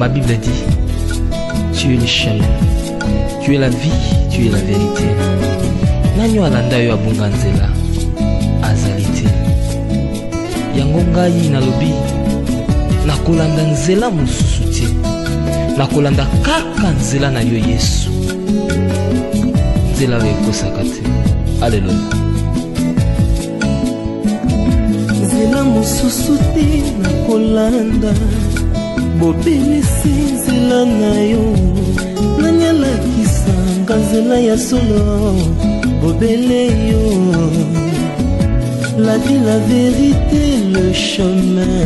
Ma Bible dit, tu es le chemin, tu es la vie, tu es la vérité. Nanyo alanda yo abunga nzela azali te. Yango ngai nalobi nakolanda nzela mosusu te. Nakolanda kaka nzela na yo Yesu. Nzela oyo ekosaka te. Alleluya. Nzela mosusu te nakolanda. Bobelisi nzela na yo nani alakisanga nzela ya solo bobele yo. La vie, la vérité, le chemin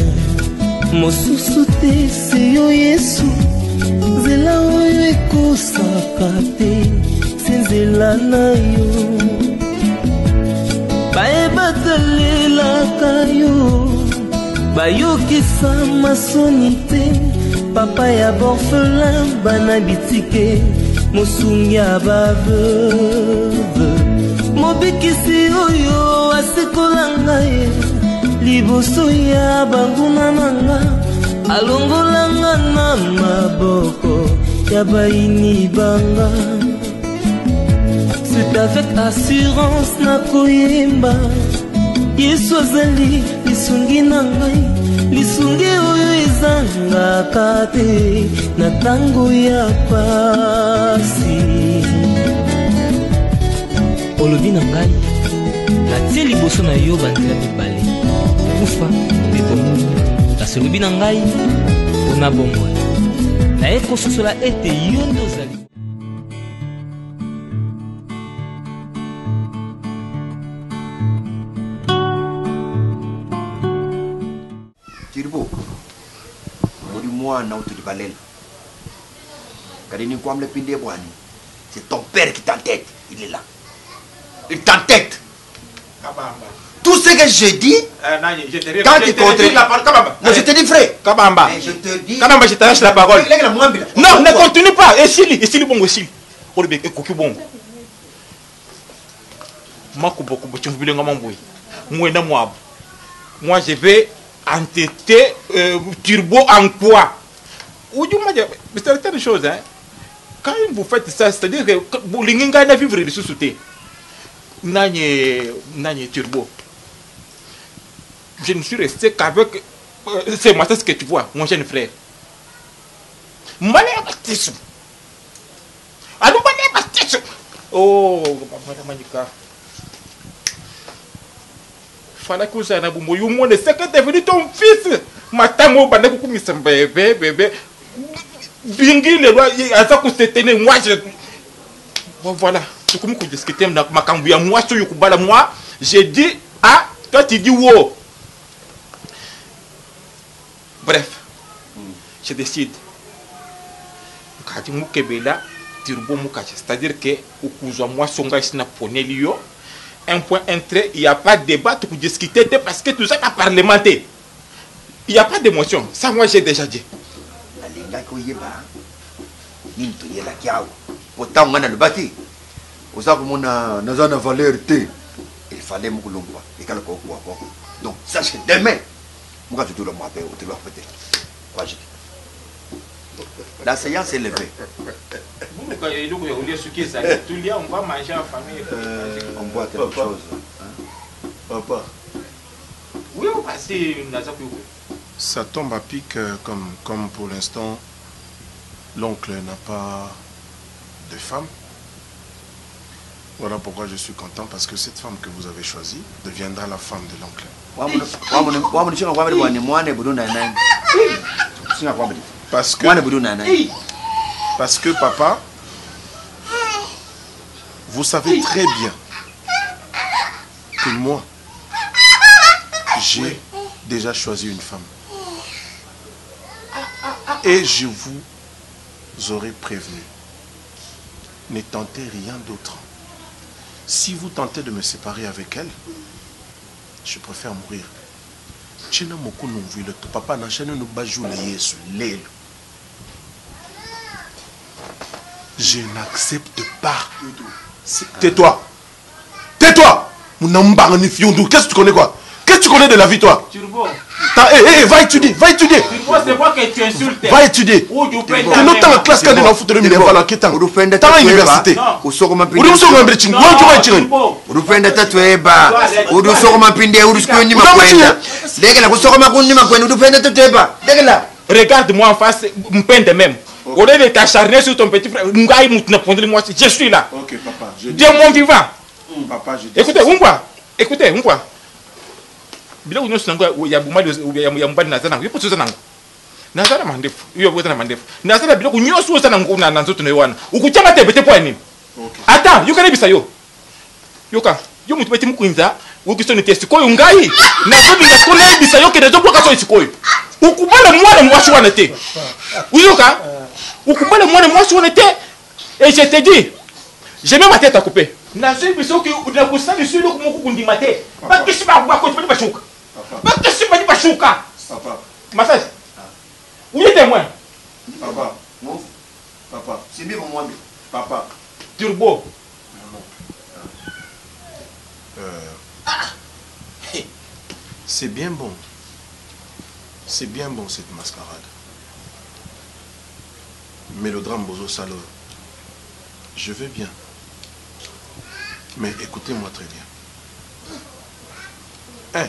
mosusu te se yo Yesu. Nzela oyo ekosaka te se nzela na yo. Bayebatalelaka yo bayokisa masoni te. Papa ya borfelin bana bitike mosungi ya baveuve. Mobikisi oyo asikola ngai liboso ya banguna nanga. Alongola nga na maboko ya baini banga. C'est avec assurance nakoyemba Yesu azali lisungi na ngai. Lisungi oyo ezangaka te na tango ya pasi. Olobi na ngai natie liboso na yo banzela mibale kufa mpe bomoi. Kasi olobi na ngai mpona bomoi naye kososola ete yo nde ozali. Tirbo, mori mwana utilibalela. Kadini kwa mle pinde bwani. C'est ton père qui t'entête, il est là. Il t'entête. Tout ce que je dis, quand tu contredis la parole, Kabamba. Non, je te dis frère. Kabamba. Je te dis. Kabamba, je te lâche la parole. Non, ne continue pas. Essili bongo, essili. Olebe, ekoki bongo. Makubokubo, tu veux ngama mbouy. Mwenda mwab. Moi, je vais entêter Turbo en quoi? Ou du moins, c'est certaines choses, hein. Quand vous faites ça, c'est-à-dire que vous l'ingéniez vivre de sous-souté. Nanye Turbo. Je ne suis resté qu'avec. C'est moi, c'est ce que tu vois, mon jeune frère. Mané Bastisou. Allô, Mané Bastisou. Oh, Madame Manika. Fallait que ça n'abou moi, moi, c'est que t'es venu ton fils. Matamo, Banako, bébé. Bingi, le roi, il a ça que c'était moi, je. Voilà. C'est comme que discuter avec ma cambouille. Moi, sur Yukubala, moi, j'ai dit, ah, toi, tu dis, wow. Bref, je décide. C'est-à-dire que, moi, Songa, un point entré, il n'y a pas de débat pour discuter parce que tout ça a parlementé. Il n'y a pas d'émotion. Ça, moi, j'ai déjà dit. Pourtant, on a le bâti. Il fallait me donc, sache que demain, moi, je te le m'appelle, tu dois fêter. Quoi, je dis. La séance est levée. On va manger en famille. On boit quelque chose. Papa. Oui, on va passer. Ça tombe à pic comme pour l'instant, l'oncle n'a pas de femme. Voilà pourquoi je suis content, parce que cette femme que vous avez choisie deviendra la femme de l'oncle. Parce que papa, vous savez très bien que moi, j'ai déjà choisi une femme. Et je vous aurais prévenu. Ne tentez rien d'autre. Si vous tentez de me séparer avec elle, je préfère mourir. Papa je n'accepte pas. Tais-toi. Tais-toi. Qu'est-ce que tu connais quoi? Qu'est-ce que tu connais de la vie toi? Turbo. Va étudier, va étudier. Turbo, c'est moi que tu insultes. Va étudier. Tu n'as pas en classe quand on a foutu le minéraux là, qui est en université. Urupenda tatweba. Urusoma pinde uruskweni makwenda. Degela kusoma kunni makwenda urupenda tatweba. Degela. Regarde-moi en face, mpende même. Au lieu de t'acharner sur ton petit frère, je suis là. Ok, papa. Dieu mon vivant. Papa, je dis. Écoutez, on voit. Écoutez, on voit. Bila unyo sinanga ya bumali ya mbali nazana. Yo potso zananga. Nazana mandefu. Yo botana mandefu. Nazana bila unyo so zananga na nzoto no wana. Ukuchanga tebete kwa nini? Okay. Attends, yo kana bisa yo. Yoka, yo mutu beti mukwinza, ukiso ni test koyo ngai. Na zobi nga kona bisa yo kede zobo kaso isikoyo. Ukubala mwana mwashi wana te. Uyoka? Ukubala mwana mwashi wana te. Et je te dis, j'ai même ma tête à couper. Na zobi biso ki unakusani sio kumuku kundimate. Bakisi ba kwa kwa bashuka. Bakisi ba bashuka. Papa. Massage. Où est témoin? Papa. Papa. C'est bien moi. Papa. Turbo. C'est bien bon. C'est bien bon cette mascarade. Mais le drame Bozo Salo, je vais bien. Mais écoutez-moi très bien. Un.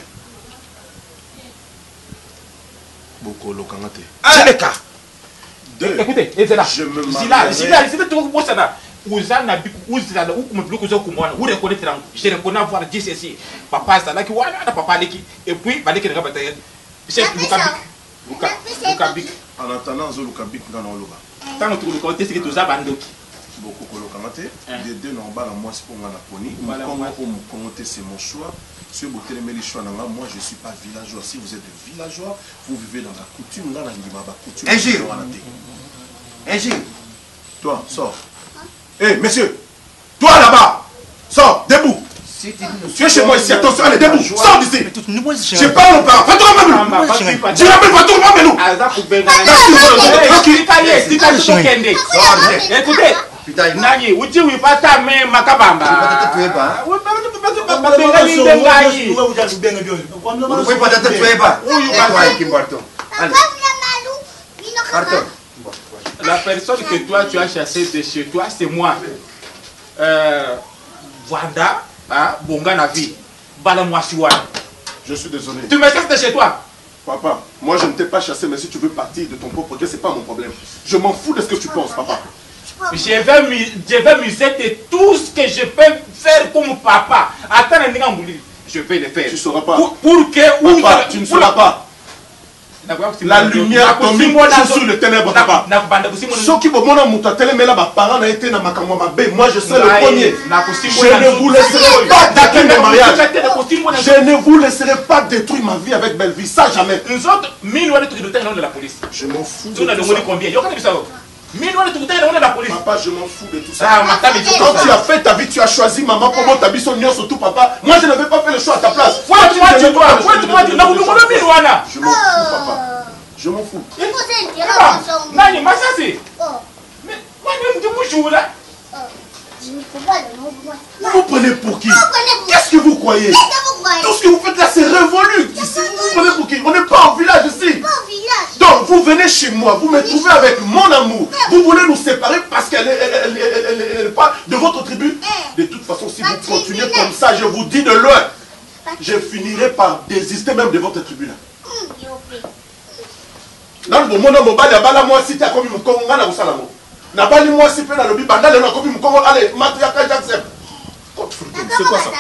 Beaucoup Lokangate. C'est le cas. Deux. Écoutez, et c'est là. Je me c'est tout pour ça. Uzana uzana ukumebluku zo kumwana ure connaître je reconnais avoir dit ceci papa ça là qui wana papa leki et puis baleki nga bataye chef Lukabik en attendant zo Lukabik ngana oloba tant que Lukabik c'est que tout ça bandoki beaucoup Lokamate les deux non bala moi c'est pour ngana poni Congo c'est mon choix si vous télémez les choix moi je suis pas villageois si vous êtes villageois vous vivez dans la coutume ngana ndima ba coutume Un jour. Toi sors. Hé, monsieur, toi là-bas, sors, debout. Tu es chez moi ici, attention, allez, debout, sors d'ici. Je parle aux parents, va-toi Mamelou. Je rappelle, va-toi Mamelou. Écoutez, Nani, où tu es pas ta main, Makabamba. La personne que toi tu as chassée de chez toi, c'est moi. Wanda, Bonga Navi, Balamwasiwana. Je suis désolé. Tu me chasses de chez toi. Papa, moi je ne t'ai pas chassé, mais si tu veux partir de ton propre gré, c'est pas mon problème. Je m'en fous de ce que tu penses, papa. Je vais m'user de tout ce que je peux faire comme papa. Attends, je vais le faire. Tu ne sauras pas. Pour que... Papa, tu ne sauras pas. La lumière tombe sur le ténèbre, papa. Ceux qui vont me téléméla, parents ont été dans ma caméra. Moi, je serai le premier. Je ne vous laisserai pas détruire mon mariage. Je ne vous laisserai pas détruire ma vie avec belle vie. Ça, jamais. Nous autres, 1000 euros de la police. Je m'en fous. Tu as demandé combien? 1000 euros de la police. Papa, je m'en fous de tout ça. Quand tu as fait ta vie, tu as choisi maman pour ta vie, son surtout papa. Moi, je n'avais pas fait le choix à ta place. Je m'en fous, papa. Je m'en fous. Nani, Massassi. Mais moi, je me là. Vous vous prenez pour qui? Qu'est-ce que vous croyez? Tout ce que vous faites là, c'est révolu. Ici, vous vous prenez pour qui? On n'est pas au village ici. Donc, vous venez chez moi, vous me trouvez avec mon amour. Vous voulez nous séparer parce qu'elle n'est pas de votre tribu. De toute façon, si vous continuez comme ça, je vous dis de loin, je finirai par désister même de votre tribu là. Dans le monde, moi, si tu as commis mon Congo, n'a pas moi si peu dans le bibanda, le commis mon Congo, allez, Matriaka, j'accepte. C'est quoi ça?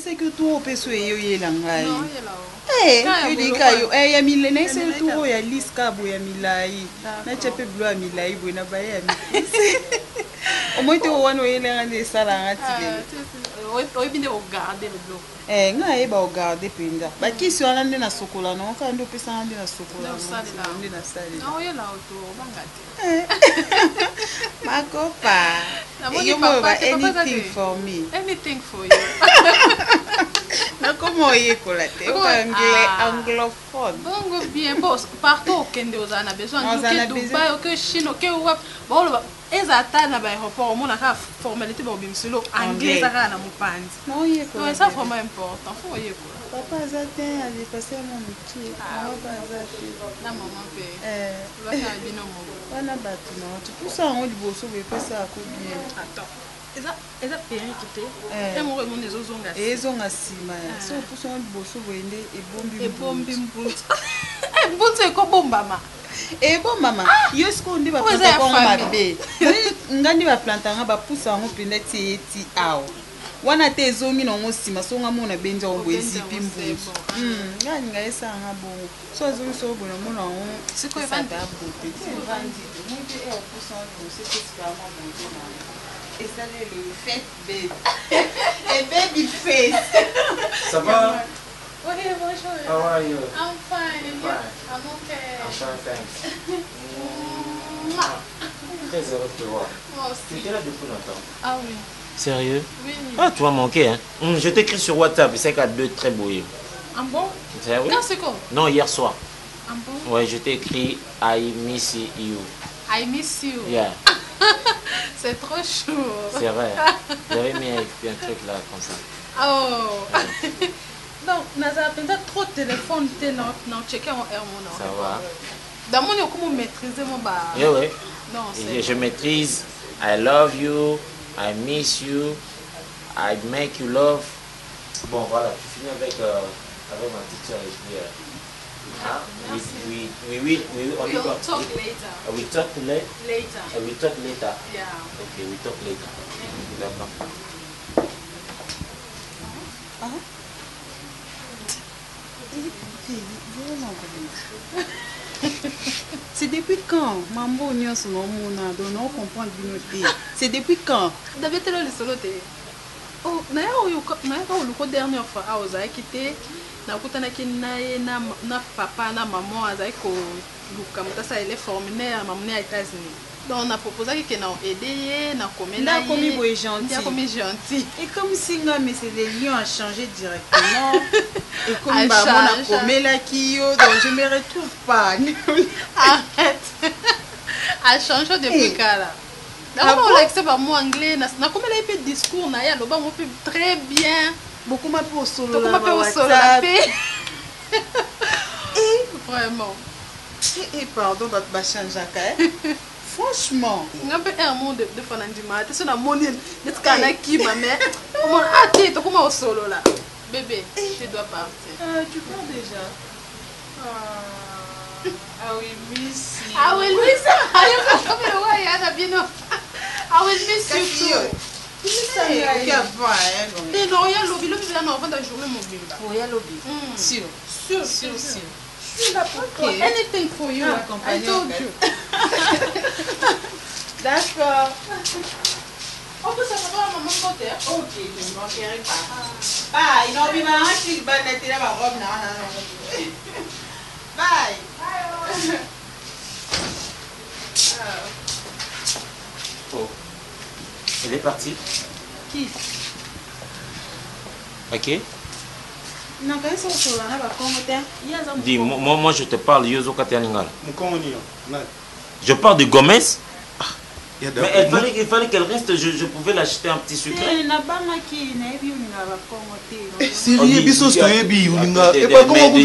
C'est que tout au peso et yo yelangai. Eh, yo dikayo, eh ya milene c'est tout ya liska bo ya milai. Na chepe blo ya milai bo na ba ya mi. Au moins tu wana yelanga de sala ngati. Oui, bien regarder le bloc. Nga eba regarder pinda. Ba kisi wana nde na sokola no ka ndo pesa nde na sokola. Nde na sali. Na oye la auto bangati. Makopa. You anything for me. Anything for you. Na como oye kolate. Anglophone. Bongo bien boss. Partout au Kenya on a besoin de Dubaï, au Chine, au Europe. Bon ezata na ba aéroport au monde ka formalité ba bimsilo anglais ça na mupanzi. Non oye kolate. Non, ça vraiment important. Faut oye kolate. Papa azate ali passer mon métier. Papa azate. Na maman pe. Baka bino mo. Wana batu na tu pusa ngo liboso be pesa ko bien. Attends. Eza péri kité. Mon ezozonga. Ezonga sima. So pusa ngo liboso boende ebombi mbuntu. Mbuntu ekobombama. Bon mama, yo sko ndi ba planta ko mabe. Ngandi ba planta nga ba pusa ngo penda ti awo. Wana te zongi no ngosima so nga mona benja ngo ezipi mbuntu. Ngani nga esa nga bongo. So zongi so bona mona ngo siko evanda bote. Evandi. Muite e pusa ngo se ska ma bongo na. Et ça le fait baby. Et baby face. Ça va? Oui, bonjour. How are you? I'm fine. And you? I'm okay. I'm fine, thanks. Très heureux de te voir. Moi aussi. Tu étais là depuis longtemps. Ah oui. Sérieux? Oui. Ah, tu vas manquer, hein? Je t'écris sur WhatsApp, c'est qu'à 2 très beaux. Ah bon? Sérieux? Quand c'est quoi? Non, hier soir. Ah bon? Ouais, je t'ai écrit I miss you. I miss you. Yeah. C'est trop chaud. C'est vrai. J'avais mis un truc là comme ça. Oh. Donc, nous avons trop de téléphones, nous checker en hermone. Ça va. Dans mon yoko, comment maîtriser mon bar? Oui, oui. Non, je maîtrise. I love you. I miss you. I make you love. Bon, voilà. Tu finis avec ma petite soeur et puis. We talk later. We talk later. We talk later. Yeah. Okay, we talk later. D'accord. C'est depuis quand Mambo Nyon son nom on comprend bien. C'est depuis quand? D'abord le solo té. Oh, na ya o dernière fois a oza quitté na kutana kinaye na papa na maman azai ko luka mutasa ele formulaire maman à États-Unis. Donc on a proposé que na aider na komela na komi boy gentil. Comme gentil. Et comme Singa mais c'est les lions a changé directement. Et comme bah mon a komela kiyo donc je me retrouve pas. Arrête. A changé depuis là. D'abord on accepte par moi anglais na comme elle fait discours na ya loba mo fait très bien. Beaucoup m'a pour solo la vraiment. Et pardon bah changer franchement, on peut un monde de fanandima. Tu sais na monnaie, n'est-ce qu'un qui ma mère. On a été comment au solo là. Bébé, je dois partir. Tu pars déjà. Ah oui, miss. Ah oui, miss. Allez, comme le roi et Anna Bino. Ah oui, miss you. Et non, il y a lobby, là, on va dans la journée mobile. Oh, il y a lobby. Sûr. Je suis là pour anything for you. I told you. D'accord. On peut savoir à maman côté. Ok, je ne manquerai pas. Bye. Non, mais maman, je suis bonne. Tu as ma robe. Non. Bye. Oh. Elle est partie. Qui? Ok. Non, quand ils sont sur la nave, dis, moi je te parle, Yozo Katianingal. Je parle de Gomez. Mais il fallait qu'elle reste, je pouvais l'acheter un petit sucre.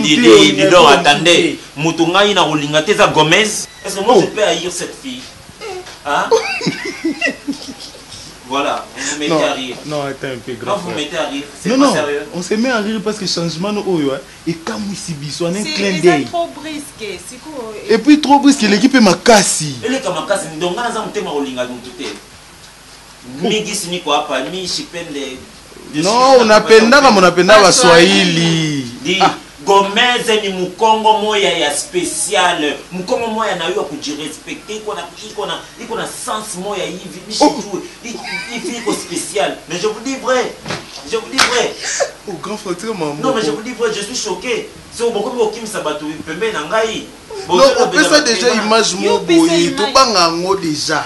Dis donc, attendez, Moutunga ina rolinga teza Gomez. Est-ce que moi je peux haïr cette fille? Hein? Voilà, vous vous mettez à rire. Non, attends un peu grave. Non, vous mettez à rire. C'est pas sérieux. On se met à rire parce que changement et comme ici biso un clin d'œil. C'est trop brisqué. Et puis trop brisqué, l'équipe est makasi. Elle est comme makasi, donc on a un thème rolinga donc tout est. Migi sini quoi pas mi chipende. Non, on appelle na Swahili. Dis, Gomez ni mukongo moya ya spécial. Mukongo moya na yo kujirespecter, iko na sens moya hivi, bichitu, iko spécial. Mais je vous dis vrai. Je vous dis vrai. Au grand frère maman. Non mais je vous dis vrai, je suis choqué. C'est au beaucoup de Kim Sabato pembe na ngai. Non, on peut ça déjà image mo boy, to banga ngo déjà.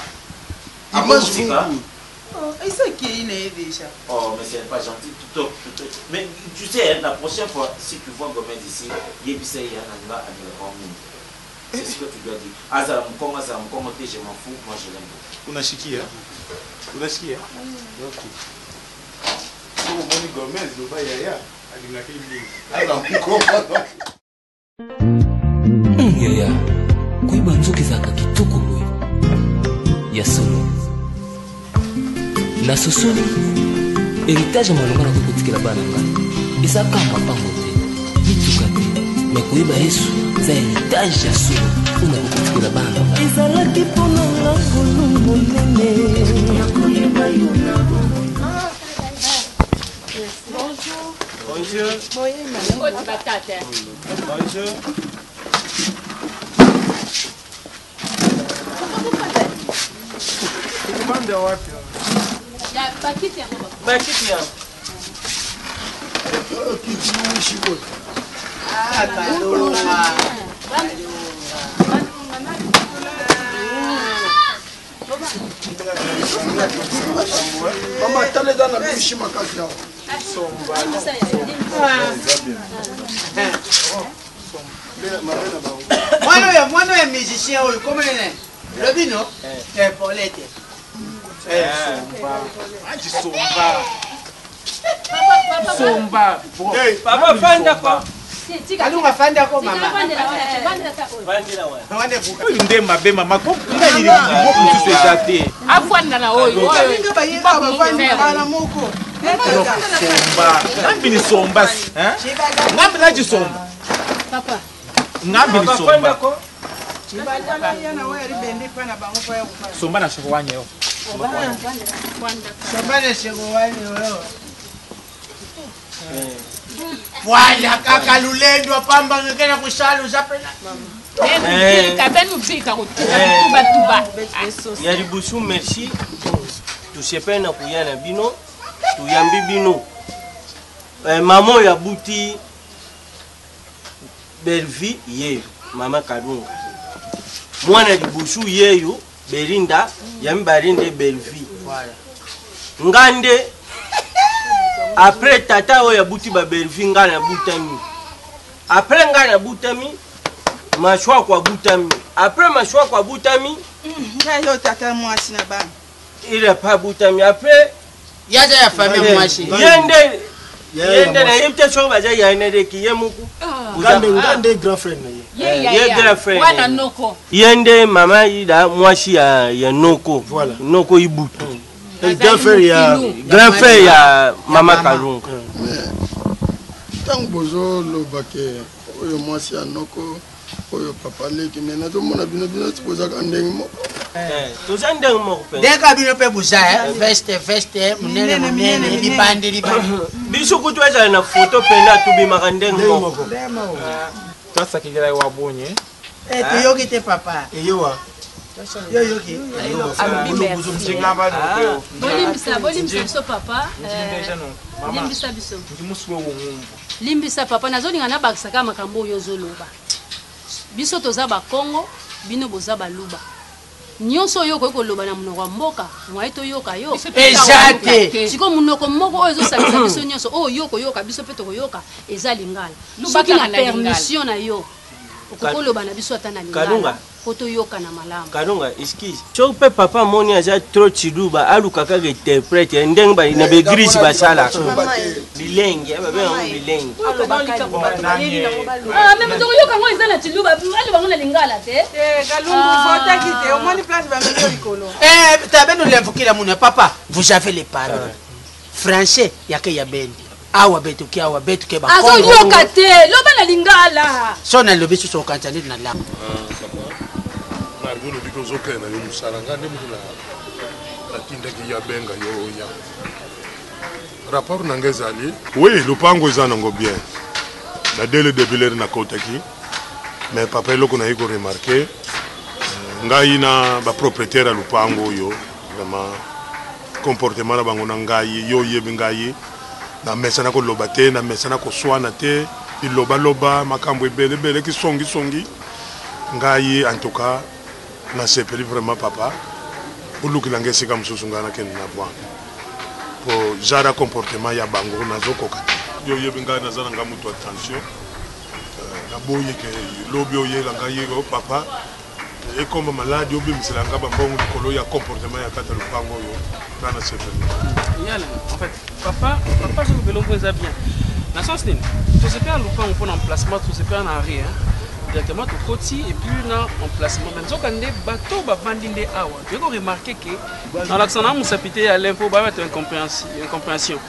Image vous. Et ça qui est déjà. Oh, mais c'est pas gentil. Tout. Mais tu sais, la prochaine fois, si tu vois Gomez ici, il y a un endroit à c'est ce que tu dois dire. Ah, ça me commence, je m'en fous, moi je l'aime. On a chiqué, hein? On a chiqué, hein? Ok. Si vous voyez Gomez, le bas yaya, il n'a qu'une ligne. Alors, on comprend. Yaya, quoi est-ce que tu as dit? Ya solo. Na sosoli héritage malonga na kokotikela bana ngana eza kama pango te mituka te me koyeba yesu eza héritage ya solo una kokotikela bana ezalaki mpona nga ngolu monene ya koyeba yo na Bonjour. Bonjour. Bonjour. Commande wapi? Ya pakiti ya roba. Pakiti ya. Ah, kalunga. Mama tale dans la biche makasi ya. Somba. Mwana ya musicien oyo komenene. Lobino? Paulette. Somba. Papa fanda ko. Kalunga fanda ko mama. Nde mabe mama ko ngani beaucoup tout ces athées. Afwanda na oyo. Ninga bayika bafanda bana moko. Somba. Ngambi ni somba, hein? Ngambi na ji somba. Papa. Ngambi ni somba. Somba na shoko wanye yo. Somba na shoko wanye yo. Wala kaka lulendo pamba ngekena kushalu zapena. Kabenu pika tuba. Ya ribusu merci. Tusepena kuyana bino. Tuyambi bino. Maman ya buti Belvi ye mama Kalunga. Mwana ribusu yeyo Belinda yambi barinde Belvi. Voilà. Ngande après tata oya buti ba Belvi ngana butami. Après ngana butami mashwa kwa butami. Après mashwa kwa butami Yo tata mwasi na bana. il a pas butami. Après yaza ya famille mwasi. Yende na yemte choba za yana de kiyemuku. Ngande grand frère na ye. Ye grand frère. Wana noko. Yende mama ida mwasi ya noko. Voilà. Noko ibutu. Grand frère ya mama Kalunga. Tango bozo lobake oyo mwasi ya noko oyo papa leki mena to mona bino tipoza ka ndenge moko. Toza ndenge moko pe. Deka bino pe buza feste munene libande. Biso kutweza na photo penda tubimaka ndenge moko. Sasa kijana wa bonye. Toyoki te papa. Eyowa. Yoyoki. Bolimbisa biso papa. Limbisa biso. Limbisa papa nazolinga na bakisaka makambo oyo zoloba. Biso toza ba Kongo, bino boza ba luba. Nyonso oyo koloba na munoko mboka, mwa to yoka yo. Exacte. Siko munoko moko oyo zosalisa biso nyonso oyo yoka biso pe to yoka eza lingala. Soki na permission na yo. Okoloba na biso atana lingala. Kalunga. Koto yoka na malamu. Kalunga excuse. Chope papa moni aza trop chiluba aluka ka interprète ndenge ba na begrisi basala. Bilenge aba be bilenge. Même to yoka ngo eza na chiluba, ali bango na lingala te. Kalungu fota kite, au moins place ba meko likolo. Tabeno l'invoquer mon papa, vous avez les paroles. Français yake ya bendi. Awa betu ke ba. Azo yoka te, loba na lingala. Sona lobi so kantani na la. Margolo biko zokena yo musaranga ne mukula. Lakinda ki ya benga yo ya. Rapport nangezali. Oui, lupango eza nango bien. dès le début l'air na kotaki mais papa eloko na yiko remarquer ngai na ba propriétaire à lupango yo vraiment comportement na bango na ngai yo yebi ngai na mesana ko loba te na mesana ko swana te iloba loba makambo ebele bele ki songi ngai en tout cas na sepeli vraiment papa pour lukila ngesi kam susungana ken na bwa pour jara comportement ya bango na zokoka yo yebi ngai na zana ngamu to attention na boye ke lobi yo yela ngai yo papa et comme malade obi miselanga bambongo likolo ya comportement ya kata lupango yo kana sepeli yala en fait papa je veux l'on ça bien na sens ni tu sais pas lupango pour emplacement tu sais pas en arrière directement au côté et puis na emplacement même so kande bateau ba bandinde awa tu as remarqué que dans l'accent na musapité à l'info ba être incompréhension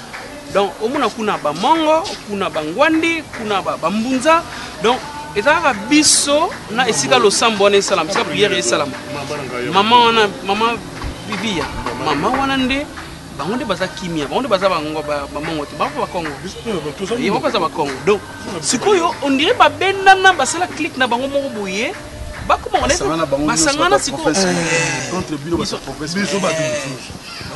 donc au mona kuna ba mongo kuna ba ngwandi kuna ba mbunza donc et ça biso na esika lo sambone salam ça prière et salam maman bibia maman wana nde bangonde baza kimia bangonde baza bango ba mongo te ba Congo et on baza ba Congo donc sikoyo on dirait ba bendana basala click na bango moko boye ba ko mongo basangana siko contre bino ba professeur biso ba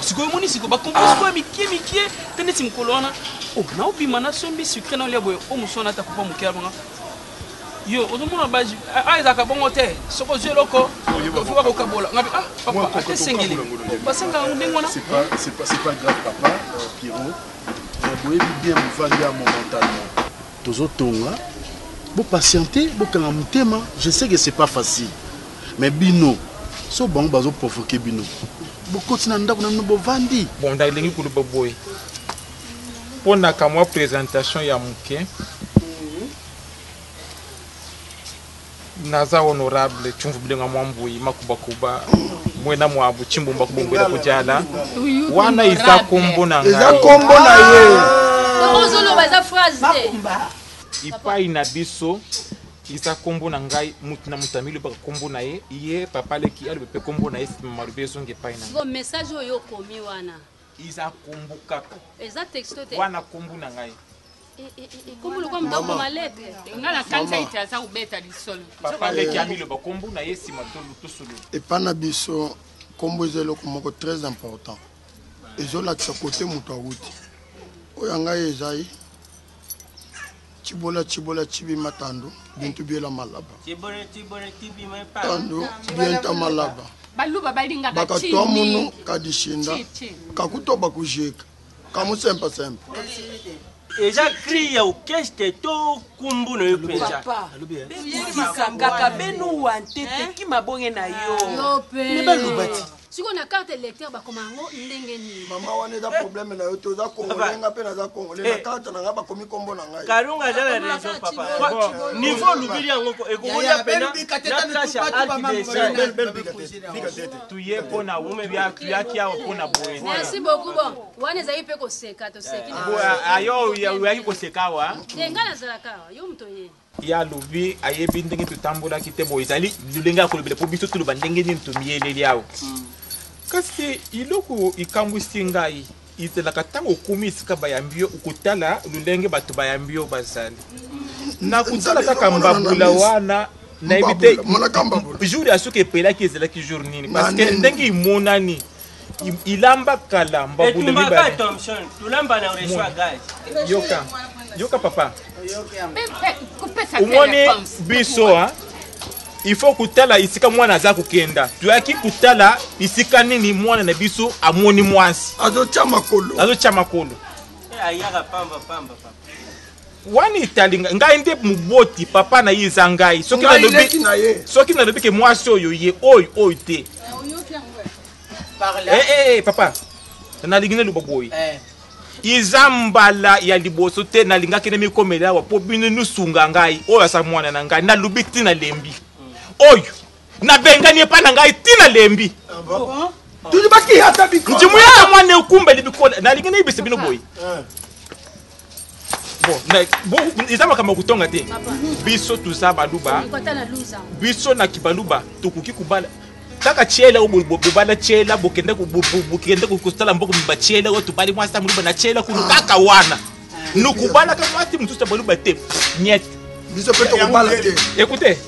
sikoyo moni siko ba compose ko mikie tene timkolona oh na obima na sombi sucre na le boye o musona ta ko mukia banga yo ozomona baji aizaka bongo te soko je loko fuba ko kabola ngapi papa ate sengeli basenga ndengona c'est pas grave papa Pierrot boye bien muvandi à momentanément tozotonga bo patienter bo kanga mutema je sais que c'est pas facile mais bino so bango bazo provoquer bino bo kotina ndako na bo vandi bon ndalingi ku bo boy pona kamwa présentation ya muke naza honorable chumvu bilenga mwambuyi makubakuba mwena mwabu chimbu mbakubongwela kujala wana iza kombo na ngai iza kombo na ye ozolo baza phrase te ipai na biso iza kombo na ngai mutina mutamili ba kombo na ye papa leki ali be kombo na ye marubezo nge pai na go message oyo komi wana iza kombo kaka eza texto te wana kombo na ngai kombo lo comme dans ma lettre ngala kanza itaza ubeta lisolo papa leki amilo ba kombo na ye sima to solo et pana biso kombo zelo komoko très important ezola tsa côté muto awuti oyanga ezai chibola chibi matando bintu biela malaba chibore tibi mapa tando bienta malaba baluba balinga kachini bakatwa munu kadishinda kakutoba kujeka kamusempa sempa eja cria o keste to kumbu no yopeja kaka benu wantete ki mabonge na yo ne balubati siko na carte électeur ba komango ndenge ni mama wana da problème na yo to za kongolenga pe na za kongolenga na carte na ngaba komi kombo na ngai karunga jala rejo papa niveau lubiri yango ko ekomoya pena na tasha tuye pona tuya kia pona boye merci beaucoup bon wana za ipe ko seka to seki ayo yaki ko seka wa ngana zalaka yo mtoye ya lubi ayebi ndenge tutambula kite boye zali lulenga ko lubele po biso tuluba ndenge ni ntumiyeleli yawo kasi iloko ikambwisi ngai izelaka ntango okumi esika bayambio ukutala lulenge bato bayambio bazali na kutala kaka mbabula wana nayebi te jour ya soki epelaki ezalaki jour nini parce que ndenge imonani ilamba kala mbabula yoka papa umoni biso il faut kutala isika mwana aza kokenda tuyaki kutala isika nini mwana na biso amoni mwasi azocha makolo ayaka pamba wani italinga ngai nde muboti papa na yiza ngai soki na lobi ke mwasi oyo ye oyo te papa na lingine luboboyi iza mbala ya liboso te na linga kene mikomela wa po bino nusunga ngai oyo asa mwana na ngai na lubi tina lembi oyo na bengani pa na ngai tina lembi tuji baki hata biko njimu ya mwana ukumbe libikola na lingine ibise bino boy bon izama kama kutonga te biso tuza baluba biso na kibaluba tukuki kubala kaka chela bobala chela bokende kustala mboko mbachela oto bali mwasa muluba na chela kunu kaka wana nous kubala ka mwati mutu sabolu bate niet biso pe to kubala te écoutez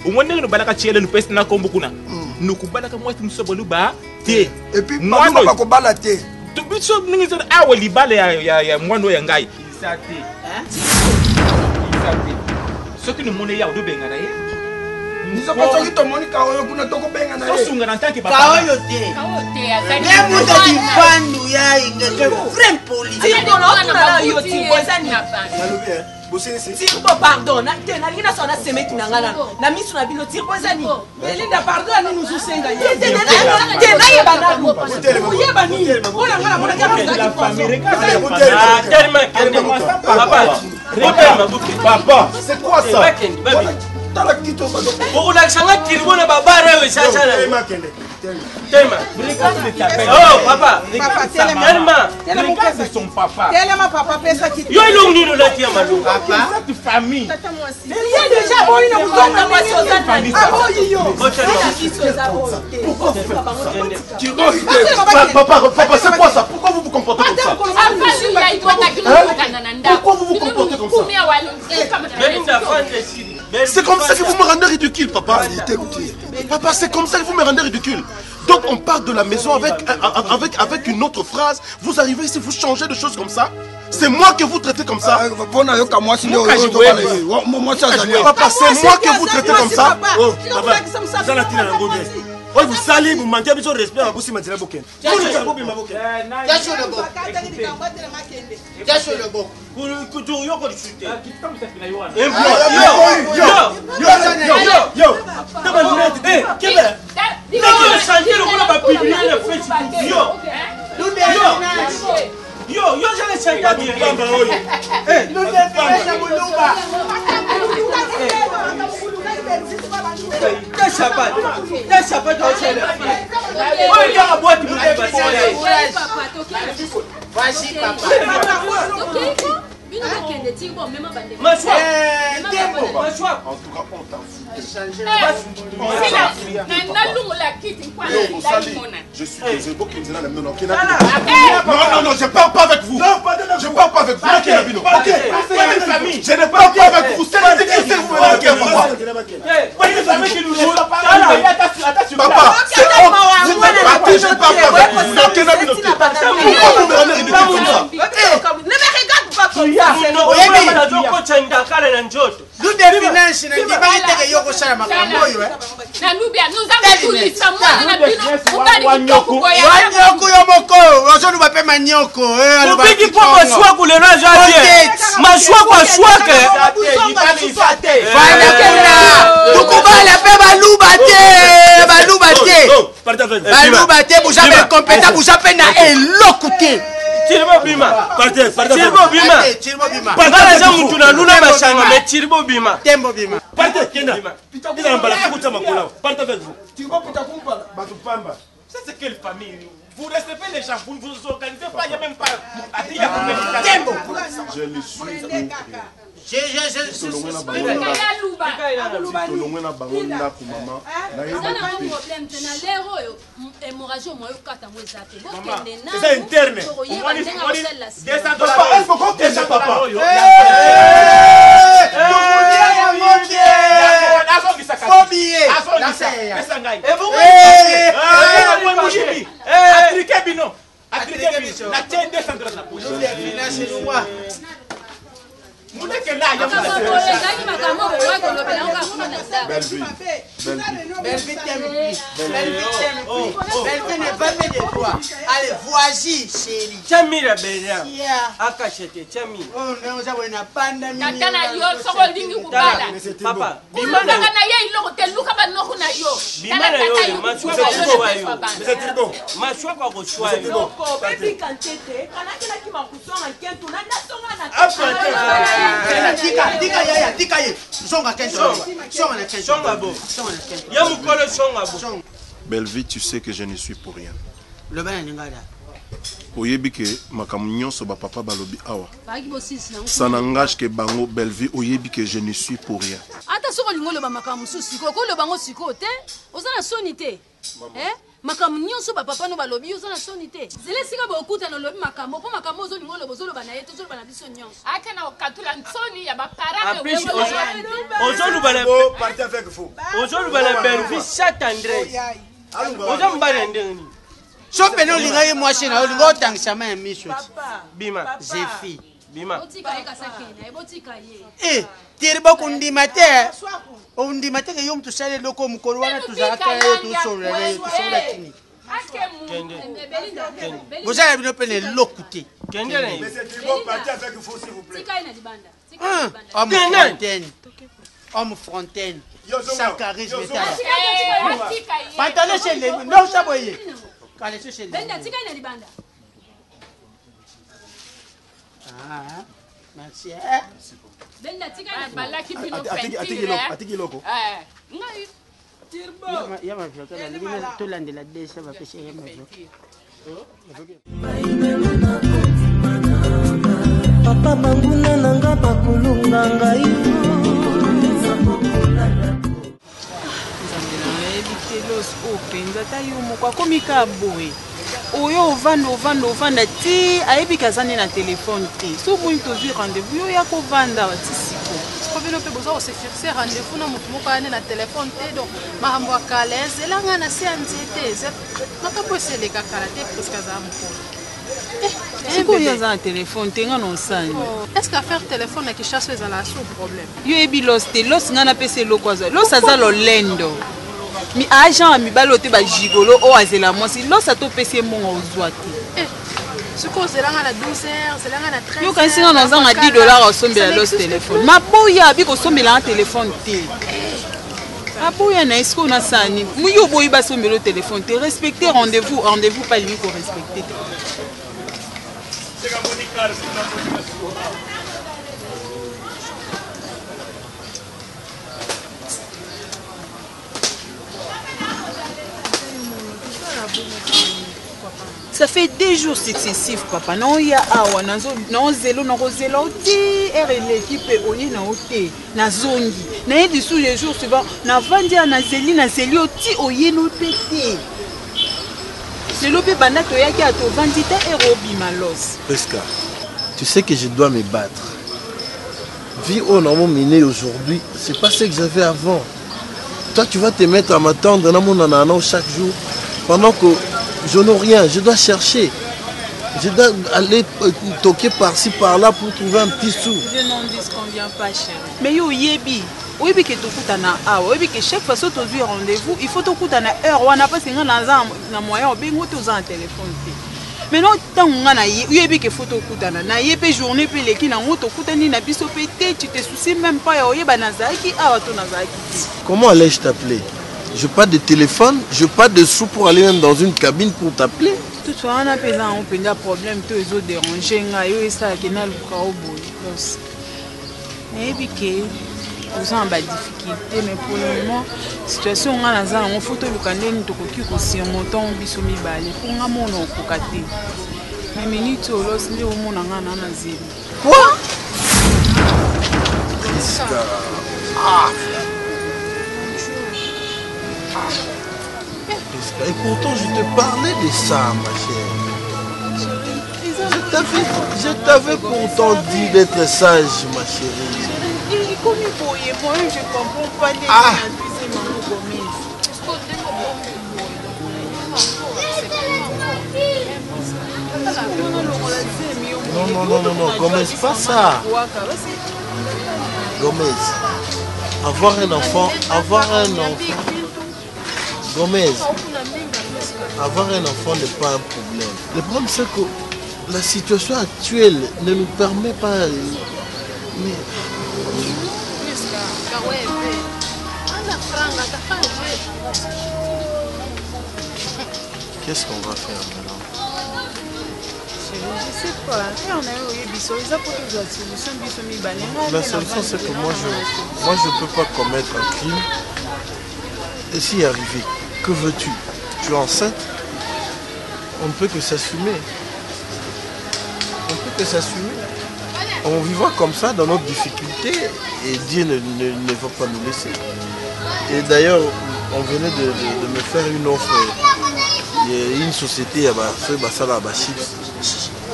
au moins nous balaka tiele nous peste na kombo kuna nous kubala ka mwati mutu sabolu ba te et puis moi no ba kubala te to biso ningi zo awa libale ya mwano ya ngai isate isate ce que nous mone ya do benga na ye nizo ko soki to monika oyo kuna to ko benga na ye so sunga na tanki ba kaoyo te muda difandu ya ingeke frame police yo ti bozani Tirbo pardon, na lina sona semeki na ngana. Na misu na bino tirbo zani. Elinda pardon ani nous usenga. Tena yeba na mo. Yeba ni. Bona ngana bona kama la famille. Papa, c'est quoi ça? Vous l'avez tirbo na babara we chacha na. Telma, oh papa, Telma, c'est son papa. Telma papa pesa kitu. Yo ilungi no lati ya malu. Papa, cette famille. Il y a déjà bon une bonne moi sur famille. Ah oui yo. Papa, c'est quoi ça? Pourquoi vous vous comportez comme ça? Pourquoi vous vous comportez comme ça? C'est comme ça que vous me rendez ridicule, papa. Papa, c'est comme ça que vous me rendez ridicule. Donc on part de la maison avec une autre phrase. Vous arrivez ici, vous changez de choses comme ça. C'est moi que vous traitez comme ça. Papa, c'est moi que vous traitez comme ça. Oh, vous salez, vous manquez de respect à vous si maintenant vous Je suis désolé. Non, je parle pas avec vous. Je parle pas avec vous. Je ne parle pas avec vous. C'est vous papa, c'est honte. Je ne parle pas avec vous. Pourquoi vous me rendez ridicule comme ça? Ne me regarde pas comme Tirbo bima. Partez. Tirbo bima. Partez za mtu na luna mashanga mais tirbo bima. Tembo bima. Partez kenda. Ila mbala kuta makula. Partez avec vous. Tirbo pita kumpa batu pamba. Ça c'est quelle famille? Vous respectez pas les gens, vous ne vous organisez pas, il n'y a même pas. Tembo. Je le suis. C'est interne. Allez, voici, chérie. Chamira Bénia. Akachete, Chamira. Oh, non, ça va une panda. Papa, Belleville, tu sais que je ne suis pour rien. Le bain est ngada. Oyebi que makambo nyonso ba papa balobi awa. Ça n'engage que bango Belleville oyebi que je ne suis pour rien. Ata soko lingo le ba makambo susi ko le bango siko te. Ozana sonité. makambo nyonso bapapa no balobi oza na soni te zela esika bokutana olobi makambo mpo makambo ozolinga oloba ozoloba na ye te ozoloba na biso nyonso ata na okatula nsoni ya baparent ozoluba na belvi chaque andres oza mobali ya ndenge nini so pene olinga ye mwasi na olinga otangisa ma ya miso bima zefi bima botika ye kasakena ebotika ye tiri bokundima te ondima te ke yo mutu sala eloko mokolo wana tozalaka ye tosolola ye tosola kini bozala bino mpe na eloko te homme fontaine sans charisme pantalon chez les non ça boye kaleso chez les tika ina libanda merci Benda tika ina balaki bino atiki loko ngai ya mavyoka la lingine tolandela desa bapesha ya mavyoka papa banguna nanga bakulunga ngai los openza ta yo moko akomika boye oyo ovanda ti ayebika aza nde na telefone te so boyi tozwi rendez-vous yo ya kovanda ti siko bino mpe boza kosefixe rendez-vous na motu moko ane na telefone te donc makambo ya kala ezelanga na se ya nzete makambo eseleka kala te preske azala mokolo sikoyo aza na telefone te nga na osani est ce que affaire telefone na kishasa ezala so problème yo yebi los te los nga napesa eloko azwa los aza lolendo mi agent ya mibali oyo te bagigolo oyo azela mwasi losa topesi ye mbongo ozwa te sikoyo ozelanga na 12h ozelanga na 13h yokanisi nga nazanga $10 osombela los telefone maboya abi kosombelanga telefone te maboya na esiko nasani yo boyi basombela o telefone te respecte rendez-vous pa lingi korespecte te Ça fait 2 jours successifs, papa. Non, il y a awa, non zélo, non zélo, ti, l'équipe oye na ote, na zongi. Na yedi sous les jours suivants, na vandia na zeli, ti oye no pété. Le lopé banda to yaki a to vandita et robi malos. Pesca, tu sais que je dois me battre. Vie on a mené aujourd'hui, c'est pas ce que j'avais avant. Toi, tu vas te mettre à m'attendre dans mon ananas chaque jour pendant que je n'ai rien, je dois chercher. Je dois aller toquer par-ci, par-là pour trouver un petit sou. Je n'en disconviens pas, chérie. Mais yo yebi, oyebi ke tokutana awa, oyebi ke chaque fois que tu as rendez-vous, il faut tokutana heure wana pas singa na moyen obengo toza en téléphone te. Maintenant tant nga na yebi ke faut tokutana na yepe journée pe leki na ngo tokutani na biso pe te, tu te soucies même pas ya oyeba nazaki awa to nazaki. Comment allais-je t'appeler? Je n'ai pas de téléphone, je n'ai pas de sous pour aller même dans une cabine pour t'appeler. Tout ça, on a un problème, tout les autres dérangés, et ça, qui n'a le cas au bout. Et puis, vous avez des difficultés, mais pour le moment, la situation est là, on faut que le candidat soit montant, biso mi balé, pour nga mon okokate. Mais minute au los, ndi au mon nga na zéro. Quoi? Et pourtant, je te parlais de ça, ma chérie. Je t'avais pourtant dit d'être sage, ma chérie. Comme moi, je comprends pas les Non, Gomez, pas ça. Gomez, avoir un enfant. Gomez, avoir un enfant n'est pas un problème. Le problème c'est que la situation actuelle ne nous permet pas... Qu'est-ce qu'on va faire maintenant? Je sais pas. La solution c'est que moi je peux pas commettre un crime. Et s'y arriver, que veux-tu? Tu es enceinte? On ne peut que s'assumer. On vivra comme ça dans notre difficulté et Dieu ne va pas nous laisser. Et d'ailleurs, on venait de me faire une offre J'ai une société à chips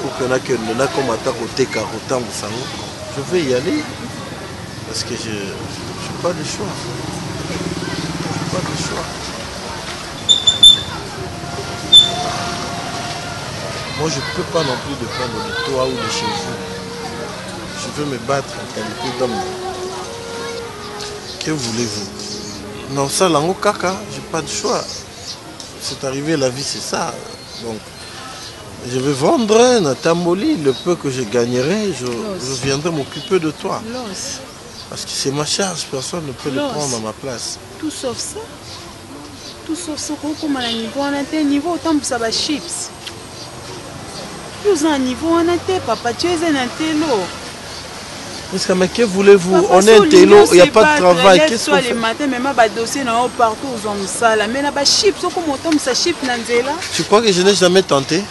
pour qu'on a comme attaque au TK autant de sang. Je vais y aller parce que je n'ai pas de choix. Pas de choix. Moi, je ne peux pas non plus dépendre de toi ou de chez vous. Je veux me battre en qualité d'homme. Que voulez-vous? Non, ça, là, caca, je n'ai pas de choix. C'est arrivé, la vie, c'est ça. Donc, je vais vendre Natamboli, le peu que je gagnerai, je viendrai m'occuper de toi. Parce que c'est ma charge, personne ne peut le prendre à ma place. Tout sauf ça. Tout sauf ça, comme à niveau, on a un niveau autant pour ça va chips. Plus un niveau, on a un papa, tu es un télo. Mais que voulez-vous? On est un télo, il n'y a pas de travail. Qu'est-ce qu'on fait? Les matins, même un dossier partout aux hommes sales. Mais là-bas, chips, comme on tombe ça chips, Nanzela. Tu crois que je n'ai jamais tenté?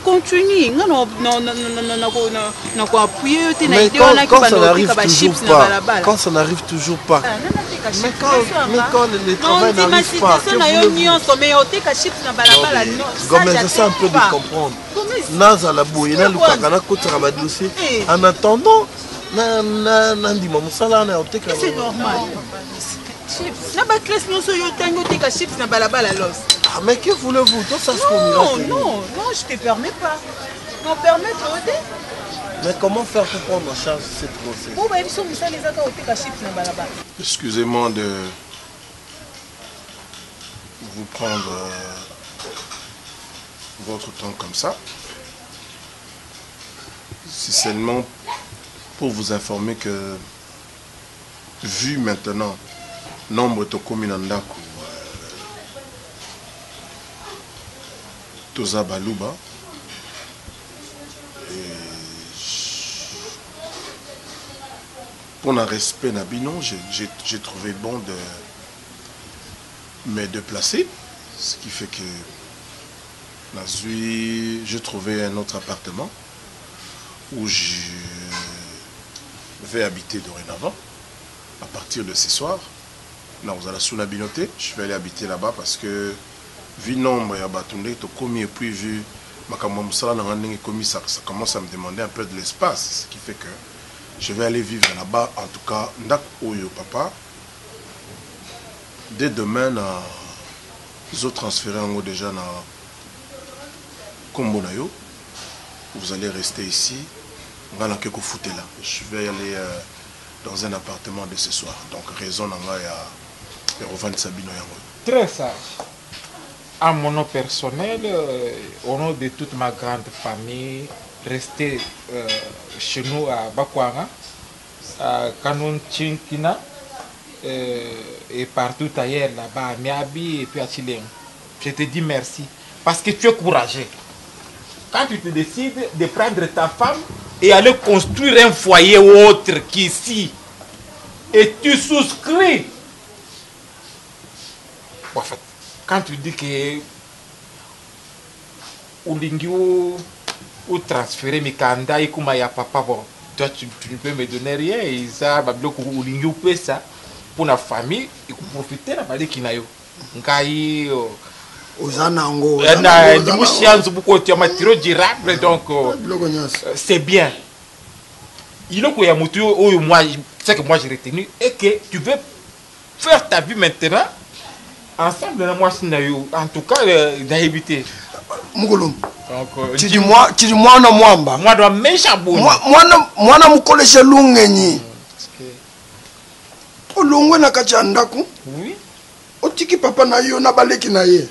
Continue. Non, quand ça n'arrive toujours pas. Mais quand le travail n'arrive pas, c'est un peu de comprendre. En attendant, c'est normal. Ah, mais que voulez-vous? Non, je te permets pas. Non, permets de. Mais comment faire pour prendre en charge cette grossesse? Excusez-moi de vous prendre votre temps comme ça. C'est seulement pour vous informer que, vu maintenant nombre de communes Toza Baluba, pour un respect Nabino, j'ai trouvé bon de me déplacer, ce qui fait que j'ai trouvé un autre appartement où je vais habiter dorénavant à partir de ce soir. Là, vous allez sous la binoté, je vais aller habiter là-bas parce que vu le nombre de bâtonnets, et puis vu ça commence à me demander un peu de l'espace, ce qui fait que je vais aller vivre là-bas. En tout cas, papa, dès demain, nous allons transférer en haut déjà dans Kombonayo. Vous allez rester ici. Je vais aller dans un appartement de ce soir. Donc, raison de revendre Sabino. Très sage. À mon nom personnel, au nom de toute ma grande famille, rester chez nous à Bakwanga, à Kanon Chinkina, et partout ailleurs, là-bas, à Miabi et puis à Chileng. Je te dis merci parce que tu es courageux. Quand tu te décides de prendre ta femme et aller construire un foyer autre qu'ici, et tu souscris. En fait, quand tu dis que ou transférer mes candidat et comme il y a papa, bon, toi tu ne peux me donner rien et ça va bloquer ou ça pour la famille et pour profiter de la famille qui n'a eu. Donc c'est bien. Il y a moi, c'est que moi j'ai retenu et que tu veux faire ta vie maintenant ensemble. En tout cas, d'éviter. Tu dis moi na mwamba. Moi dois méchabou. Moi na mukolesha lungenyi. Olongwe na kachandaku. Oui. Otiki papa na yo na baleki na ye.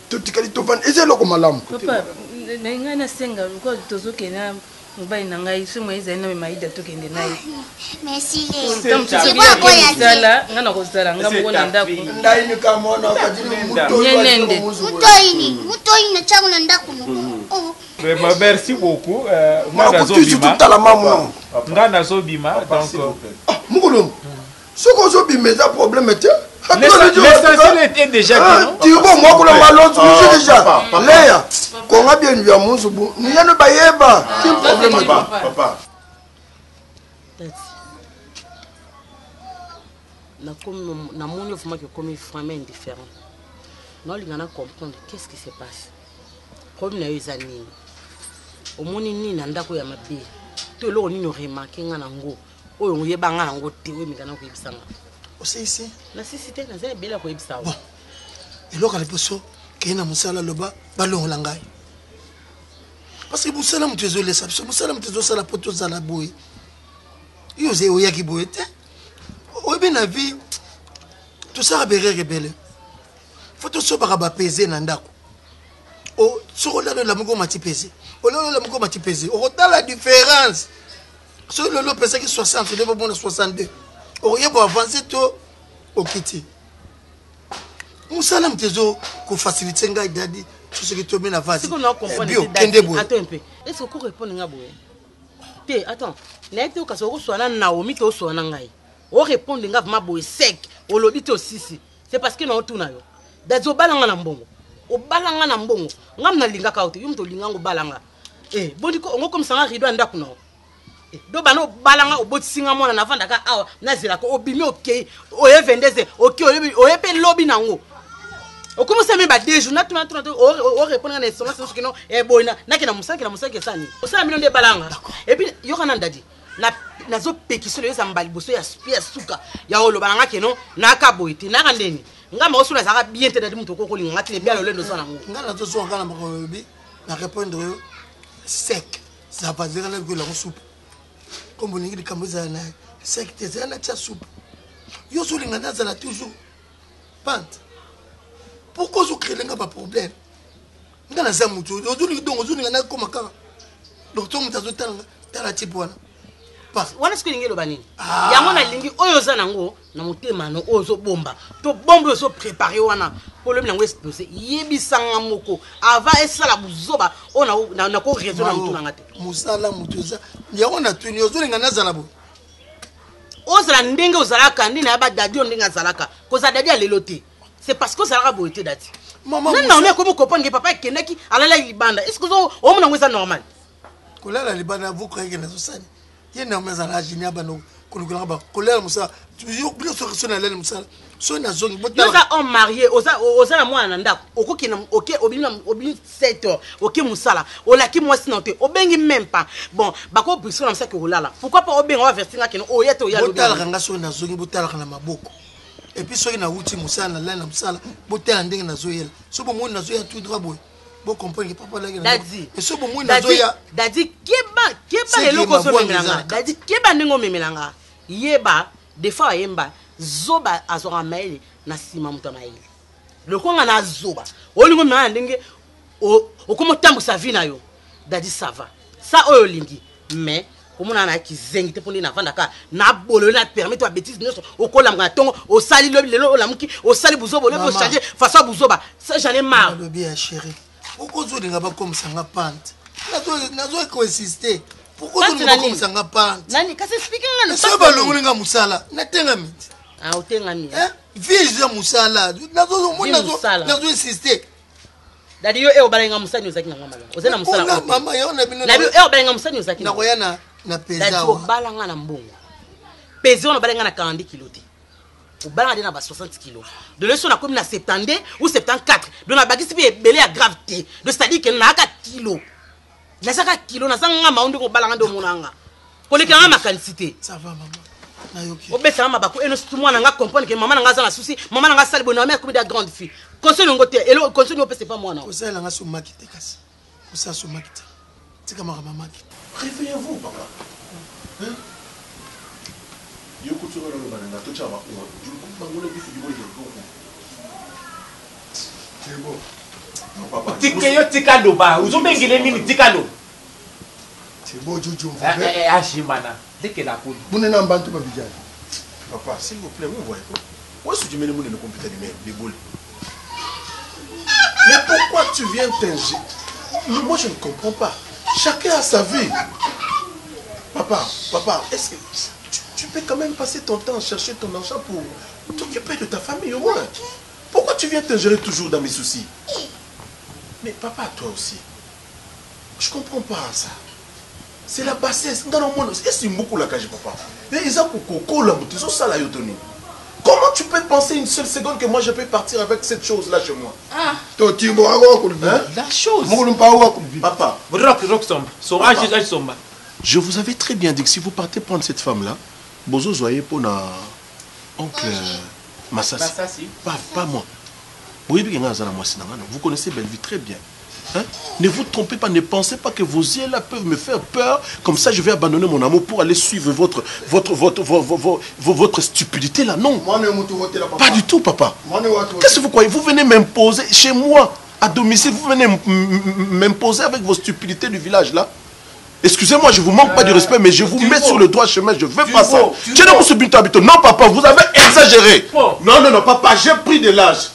Totikali tovan ezelo malamu. Papa, nga na senga ko tozoke na mobali na ngai somo ezali na maida tokende naye. Merci les. C'est quoi quoi ya zala, nga na kozala nga mona ndako. Ndai ni kama na kadiri mutoyi na changu na ndako. Merci beaucoup. Moi nga nazobima donc Mugulum. Soko zobima za problème te. L'essentiel était déjà que tu vois moi ko la malonzo déjà. Leya. Ko ngabie ndia muzubu. Ni yano bayeba. Quel problème papa? Na comme na moni vraiment que comme vraiment indifférent. Non, il y en a comprendre qu'est-ce qui se passe. Problème na eza nini. Omoni nini na ndako ya mabe. To lo nini remarquer nga nango. Oyo ngoyeba nga nango te we mikana ko yebisanga. Ose ici. Na sisite na zele bela ko yebisa. Bon. Eloko le poso kena musala loba balongola ngai. Parce que musala mutezo lesa biso musala mutezo sala poto za la boy. Yo ze oyaki boy te. Obe na vie tout ça abere rebelle. Faut tout ça ba peser na ndako. O soko la la moko mati peser. O la moko mati peser. O ta la différence. So le pesa ki 60 le bon 62. O yebo avancer to o kiti. Musala mtezo ko faciliter ngai dadi tout ce qui tombe na vase. Attends un peu. Est-ce que vous répondez nga boye? Té, attends. Na été ka so so na Naomi to so na ngai. O répondre nga vraiment boye sec. O lobi to sisi. C'est parce que na otuna yo. Dazo balanga na mbongo. O balanga na mbongo. Ngam na linga ka ote. Yum to linga ngo balanga. Bondiko ongo comme ça rido ndaku na. Do bano balanga o botisinga mona na vanda ka awa na zela ko obimi okay. O ye vendeze okay o ye pe lobby nango. O comment ça me ba deux jours na tuna o répondre na SMS ce que non boina na kina musaki sani. O sa mino de balanga. Et puis yo kana ndadi. Na zo pekiso le sambali boso ya suka. Ya o lo balanga keno na ka boiti na kandeni. Ngama o suna zaka bien te dadi muto ko linga ngati le bien lo lendo sona ngo. Ngana to so ngana mako bi na répondre sec. Ça va dire que la soupe. Comme on dit comme ça na sec te ça na tia soupe. Yo so linga na za toujours pante. Pourquoi vous créez un problème? Vous avez un problème. Vous avez un problème. Donc, vous avez un problème. Wana siku lingelo banini yango na lingi oyo za nango na motema no ozo bomba to bombe ozo préparer wana problème nango explosé yebisanga moko ava esala buzoba ona na ko raison na mutu ngate musala mutuza yango na tuni ozo linga nazala bo ozala ndenge ozalaka ndine aba dadi ndenge azalaka koza dadi alelote c'est parce que ça a beauté dati maman non mais comment comprendre que papa kenaki alala libanda est-ce que on mona ngweza normal kolala libanda vous croyez que na sosani ye na meza la jinia bano kolukula ba kolala musa toujours bien sur son alala musa so na zongi bota yoza on marié oza na mwana ndako okoki na OK obimi 7 heures OK musala olaki mwasi na te obengi même pas bon bako biso na msaki olala pourquoi pas obenga wa versinga keno oyete oyalo botala kanga so na zongi botala kana maboko et puis soki na wuti musala la na musala botala ndenge na zoyela so bo moni na zoya tout droit boy bo comprendre que papa la dadi et so bo moni na zoya dadi keba eloko so memelanga dadi keba ndenge memelanga yeba des fois yemba zoba azora maile na sima muta maile lokonga na zoba olingo mena ndenge okomo tambusa vie na yo dadi ça va ça oyo lingi mais comment on a qui zengi te poni na vanda ka na bolo na permet toi bêtise nyonso okola mga tongo o sali lelo la muki o sali buzobo le faut changer façon buzoba ça j'en ai marre le bien chéri pourquoi zo linga ba comme ça nga pante nazo ko insister pourquoi zo linga comme ça nga pante nani kasi speaking ngana ça ba longo linga musala na tenga miti otenga mi vise musala nazo insister dadi yo obalenga musani ozaki na ngama ozena musala mama yo na bino na yo obalenga musani ozaki na koyana na pesa o balanga na mbongo pesa on balenga na 40 kg te o balanga na ba 60 kg de leçon na comme na 72 ou 74 donc na bagisi pe belé à gravité de c'est-à-dire que na 4 kg na 4 kg na sanga maundu ko balanga ndo monanga koleka ma quantité ça va maman na yoki obesa mama bako eno tout moi nga comprendre que maman nga za na souci maman nga sali bonheur mais comme des grandes filles conseil ngote et le conseil c'est pas moi non conseil nga so makite kasi ça so makite tika mama makite réveillez-vous papa hein yo kutsura lo bananga to chama ko du bangole bifi du boye ko c'est bon papa tikeyo tikalo ba uzobengele nini tikalo c'est bon jojo ashimana deke la kuli bunena mbantu babijana papa s'il vous plaît vous voyez où est-ce que tu mets le monde dans le computer de boules mais pourquoi tu viens t'ingérer moi je ne comprends pas chacun a sa vie papa est-ce que tu peux quand même passer ton temps à chercher ton argent pour t'occuper de ta famille au moins. Pourquoi tu viens t'ingérer toujours dans mes soucis? Mais papa, toi aussi, je comprends pas ça. C'est la bassesse. Comment tu peux penser une seule seconde que moi je peux partir avec cette chose-là chez moi? Ah. La chose. Papa. Je vous avais très bien dit que si vous partez prendre cette femme-là, Bozo Zoye pour na oncle Massassi. Pas moi. Vous connaissez Belleville très bien. Hein? Ne vous trompez pas, ne pensez pas que vos yeux là peuvent me faire peur. Comme ça, je vais abandonner mon amour pour aller suivre votre stupidité là. Non. Pas du tout, papa. Qu'est-ce que vous croyez? Vous venez m'imposer chez moi, à domicile, vous venez m'imposer avec vos stupidités du village là. Excusez-moi, je vous manque pas de respect, mais je vous mets sur le droit chemin. Je veux pas ça. Non, papa, vous avez exagéré. Non, papa, j'ai pris de l'âge.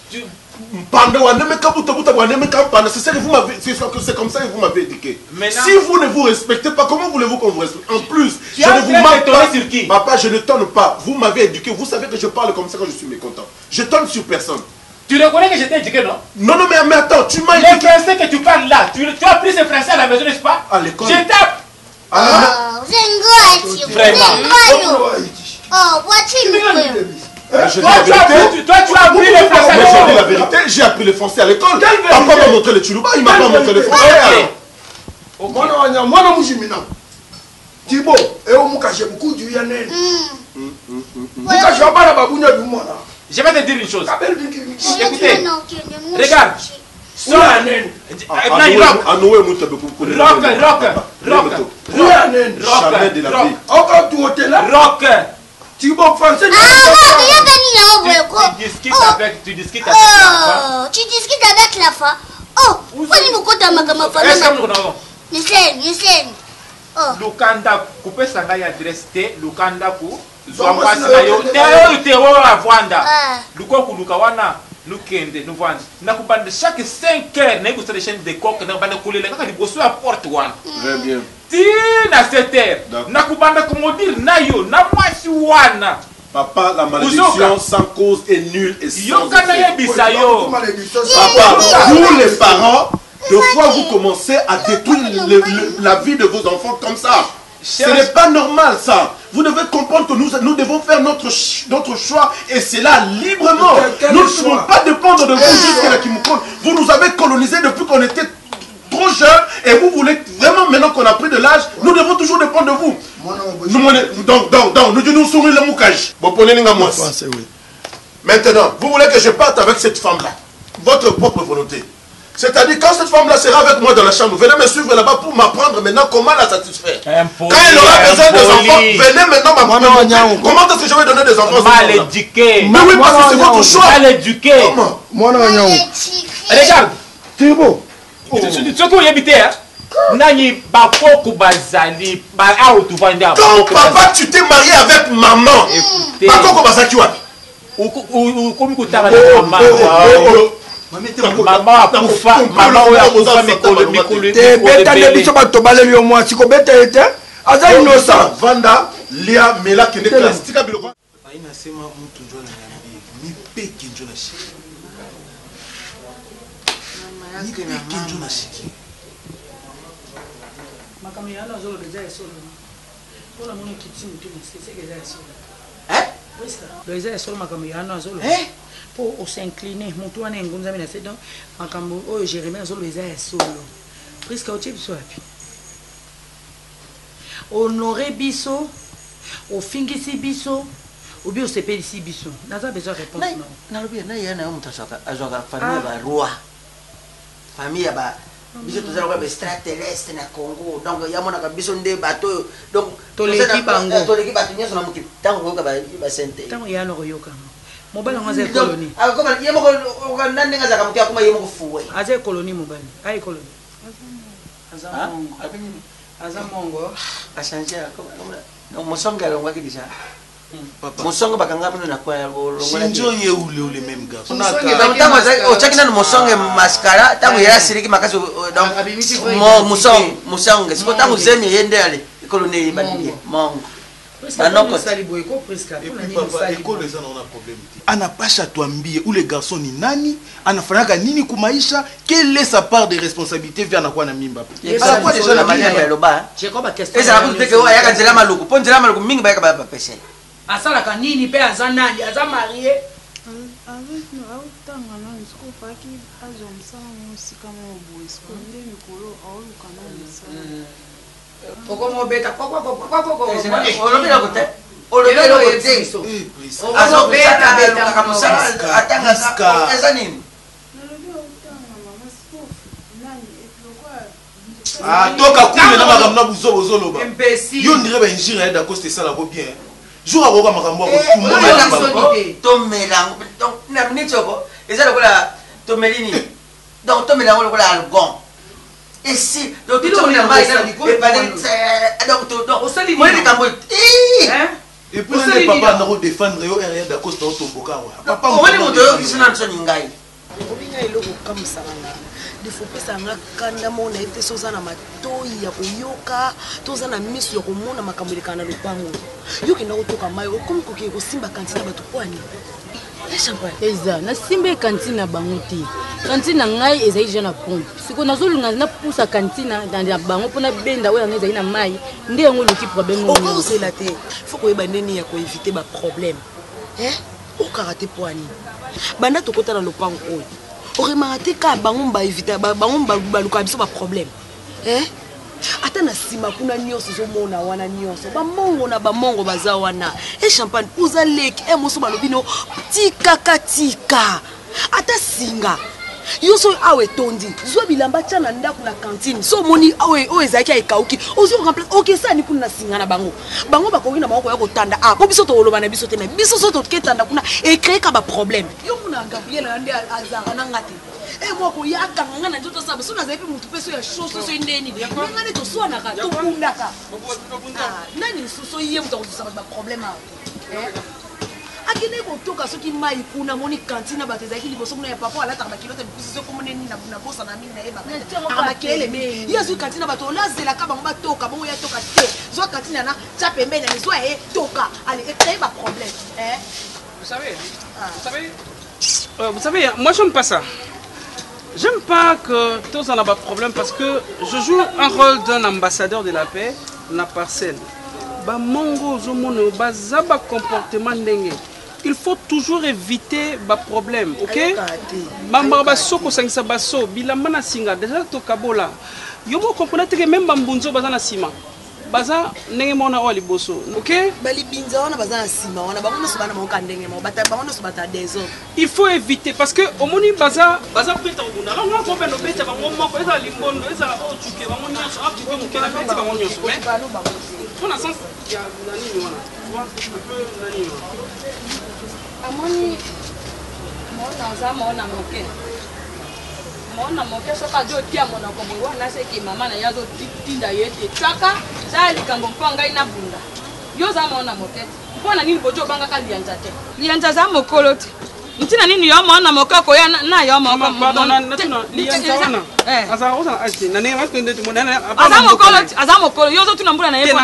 C'est comme ça que vous m'avez éduqué. Si vous ne vous respectez pas, comment voulez-vous qu'on vous respecte? En plus, je ne vous manque pas. Sur qui? Papa, je ne tonne pas. Vous m'avez éduqué. Vous savez que je parle comme ça quand je suis mécontent. Je tonne sur personne. Tu reconnais que j'étais éduqué, non? Non, mais attends, tu m'as éduqué. Le français que tu parles là, tu as appris ce français à la maison, n'est-ce pas? À l'école. Je tape. Toi, tu as appris le français à l'école. Je dis la vérité, j'ai appris le français à l'école. Papa m'a montré le Tchoulouba, il m'a pas montré le français. Thibaut, je vais te dire une chose. Écoutez, regarde. Rock. Thibaut français. Tu discutes avec la femme. Oh, Lukanda coupe sanga ya adresse te Lukanda ku zwamwasi na yo te wo avwanda luko kuluka wana lukende nuvanda na kubanda chaque 5 heures na ikusa chaîne de coq na banda kulela kaka liboso ya porte wana très bien tina 7 heures na kubanda kumodir na yo na mwasi wana. Papa, la malédiction sans cause est nulle et sans effet. Papa, vous les parents, de fois vous commencez à détruire la vie de vos enfants comme ça. Ce n'est pas normal ça. Vous devez comprendre que nous devons faire notre choix et c'est là librement. Nous ne pouvons pas dépendre de vous jusqu'à la Kimukon. Vous nous avez colonisés depuis qu'on était trop jeunes et vous voulez vraiment maintenant qu'on a pris de l'âge, nous devons toujours dépendre de vous. Donc, nous devons sourire le moukage. Maintenant, vous voulez que je parte avec cette femme-là, votre propre volonté. C'est-à-dire, quand cette femme-là sera avec moi dans la chambre, venez me suivre là-bas pour m'apprendre maintenant comment la satisfaire. Quand elle aura besoin des enfants, venez maintenant m'apprendre. Comment est-ce que je vais donner des enfants? Mal éduqué. Mais oui, parce que c'est votre choix. Mal éduqué. Regarde. Thibaut. Ce que vous habitez, hein? Nani bakoko bazali ba auto vanda. Quand papa tu t'es marié avec maman. Écoutez. Bakoko bazaki wa. Ou comme kutara na maman. Maman akufa, maman oya akufa mikolo. Te beta ne biso bato baleli yo mwasi ko beta ete. Aza innocent. Vanda lia mela kende plastika biloko. Aina sema mtu njoo na niambie. Mi peke njoo na shiki. Mi peke njoo na shiki. Makamiyana zolo deja solo. Pour la moni kitchen tu c'est déjà solo. Hein? Oui ça. Deja solo makamiyana zolo. Pour s'incliner, mon toit n'est ngunza mina c'est donc makambo oh Jérémie zolo deja solo. Presque au type soit. Honorer biso, au fingisi biso, ou bien au sepelisi biso. Naza besoin réponse non. Na lobi na yana mutashaka azwaka famille ba roi. Famille ba biso tozala kwa extraterrestre na Congo donc yamona ka biso nde bato donc toleki bango toleki bato nyoso na muki tango yoka ba sente tango yana koyoka mobala ngaze koloni akoma yemo ko nande ngaza kamuki akoma yemo ko fuwe aze koloni mobali ai koloni aza mongo ashanje akoma no mosonga longwa kidisha Mosonge bakanga pano na kwa longola Sinjo ye ule même gars. Tango ochakina no mosonge mascara tango ya siriki makaso donc mosonge siko tango zemi yende ale kolone badie mongo. Anoko salibo eko presque. Et puis papa école les on a problème. Anapasha tuambie ou les garçons ni nani anafanyaka nini kumaisha quelle est sa part de responsabilité via na kwa na mimba. Ça quoi déjà la manière ya loba. Je crois ba question. Eza ko teke o ayaka nzela maluku. Po nzela maluku mingi ba yaka ba pese. asalaka nini mpe aza nani aza marie avec nous aotanga nani siko faki azwa mosala mo esika moko boye siko nde mikolo aoluka nani mosala okomobeta olobelako te olobelako te azobeta mosala atanga eza nini toka kuye na makambo na buzobo zoloba yo ndire ba injire ya dakoste sala ko bien jour akoka makambo ko tomelango na minute oko eza lokola tomelini donc tomelango lokola algon ici donc tomelango donc osali moi ni kambo et puis le papa na ko défendre yo area dakoste na otomboka wa papa mo ni moto yo kisana nsoni ngai obinga eloko kamusanga difopesanga kanda mona ete soza na matoi ya koyoka toza na miso ya komona makambo elekana na lopango yokenda kotoka mai okomi koke kosimba kantine bato kwani eza nasimba kantine na bango te kantine na ngai ezali deja na pompe siko nazolinga napusa kantine na bango mpona benda oyo yango ezali na mai nde yango eloki problème okozela te fo koyeba ndeni ya koevite baproblème okaka te poani banda tokota na lopango oyo oremaka te ka bango baevita bango baluka biso baproblème ata na nsima kuna nyonso ozomona wana nyonso bamongo na bamongo baza wana champagne uza leki moso balobi no tikaka tika ata singa yoso awe etondi zwa bilamba tia na ndako na kantine so omoni oyo ezalaki ekauki ozwi remplace okesani kuna na singa na bango bakoki na bango koya kotanda mpo biso toloba na biso te me biso so toketanda kuna ekreeka baproblème yo kuna gabriel nde azara na nga te moko yakanga nga na nzoto saba so nazali mpe motu mpe so ya shoso so endeni nga nde toswanaka tokundaka nani lisusu ye moto akosusa bato baproblème awa akende kotoka soki mai kuna moni kantine na bato ezalaki liboso mona ya papa alataka bakilote bikusi so komona nini na bosa na mingi nayebaka makelele me ye azwi kantine na bato olazelaka bango batoka bongo ya toka te zwa kantine yana tia pembeni ani zwa ye toka ale ekreye baproblème vous savez, moi j'aime pas ça. J'aime pas que tous en a pas de problème parce que je joue un rôle d'un ambassadeur de la paix, la parcelle. Bah mongo zomono bazaba comportement ndenge. Il faut toujours éviter les problèmes, ok? Bamba baso ko sangisa baso bilamba na singa déjà to kabola. Yo mo comprendre que même bambunzo baza na sima. Baza ndenge mona o liboso, ok? Bali binza wana baza na sima wana bango so bana moka ndenge mo bata bango so bata des autres. Il faut éviter parce que au moni baza peta obunda. Alors on va no peta bango moko eza limbondo eza o tuke bango nyonso a tuke mo kena peta bango nyonso. Pour la sens il y a nani wana. Tu vois, un peu nani wana. Amoni mona za mona moke. Mona moke soka jo tia mona ko bo wana se ki mama na yazo tinda yete chaka za likambo mpanga ina bunda. Yo za mona moke. Mpona nini bojo banga ka lianza te. Lianza za mokolo te. Ntina nini yo mona moke ko ya na yo moko mona lianza wana. Aza oza aje na nenge masko ndetu mona aza mokolo yo zo tuna mbula na yebo.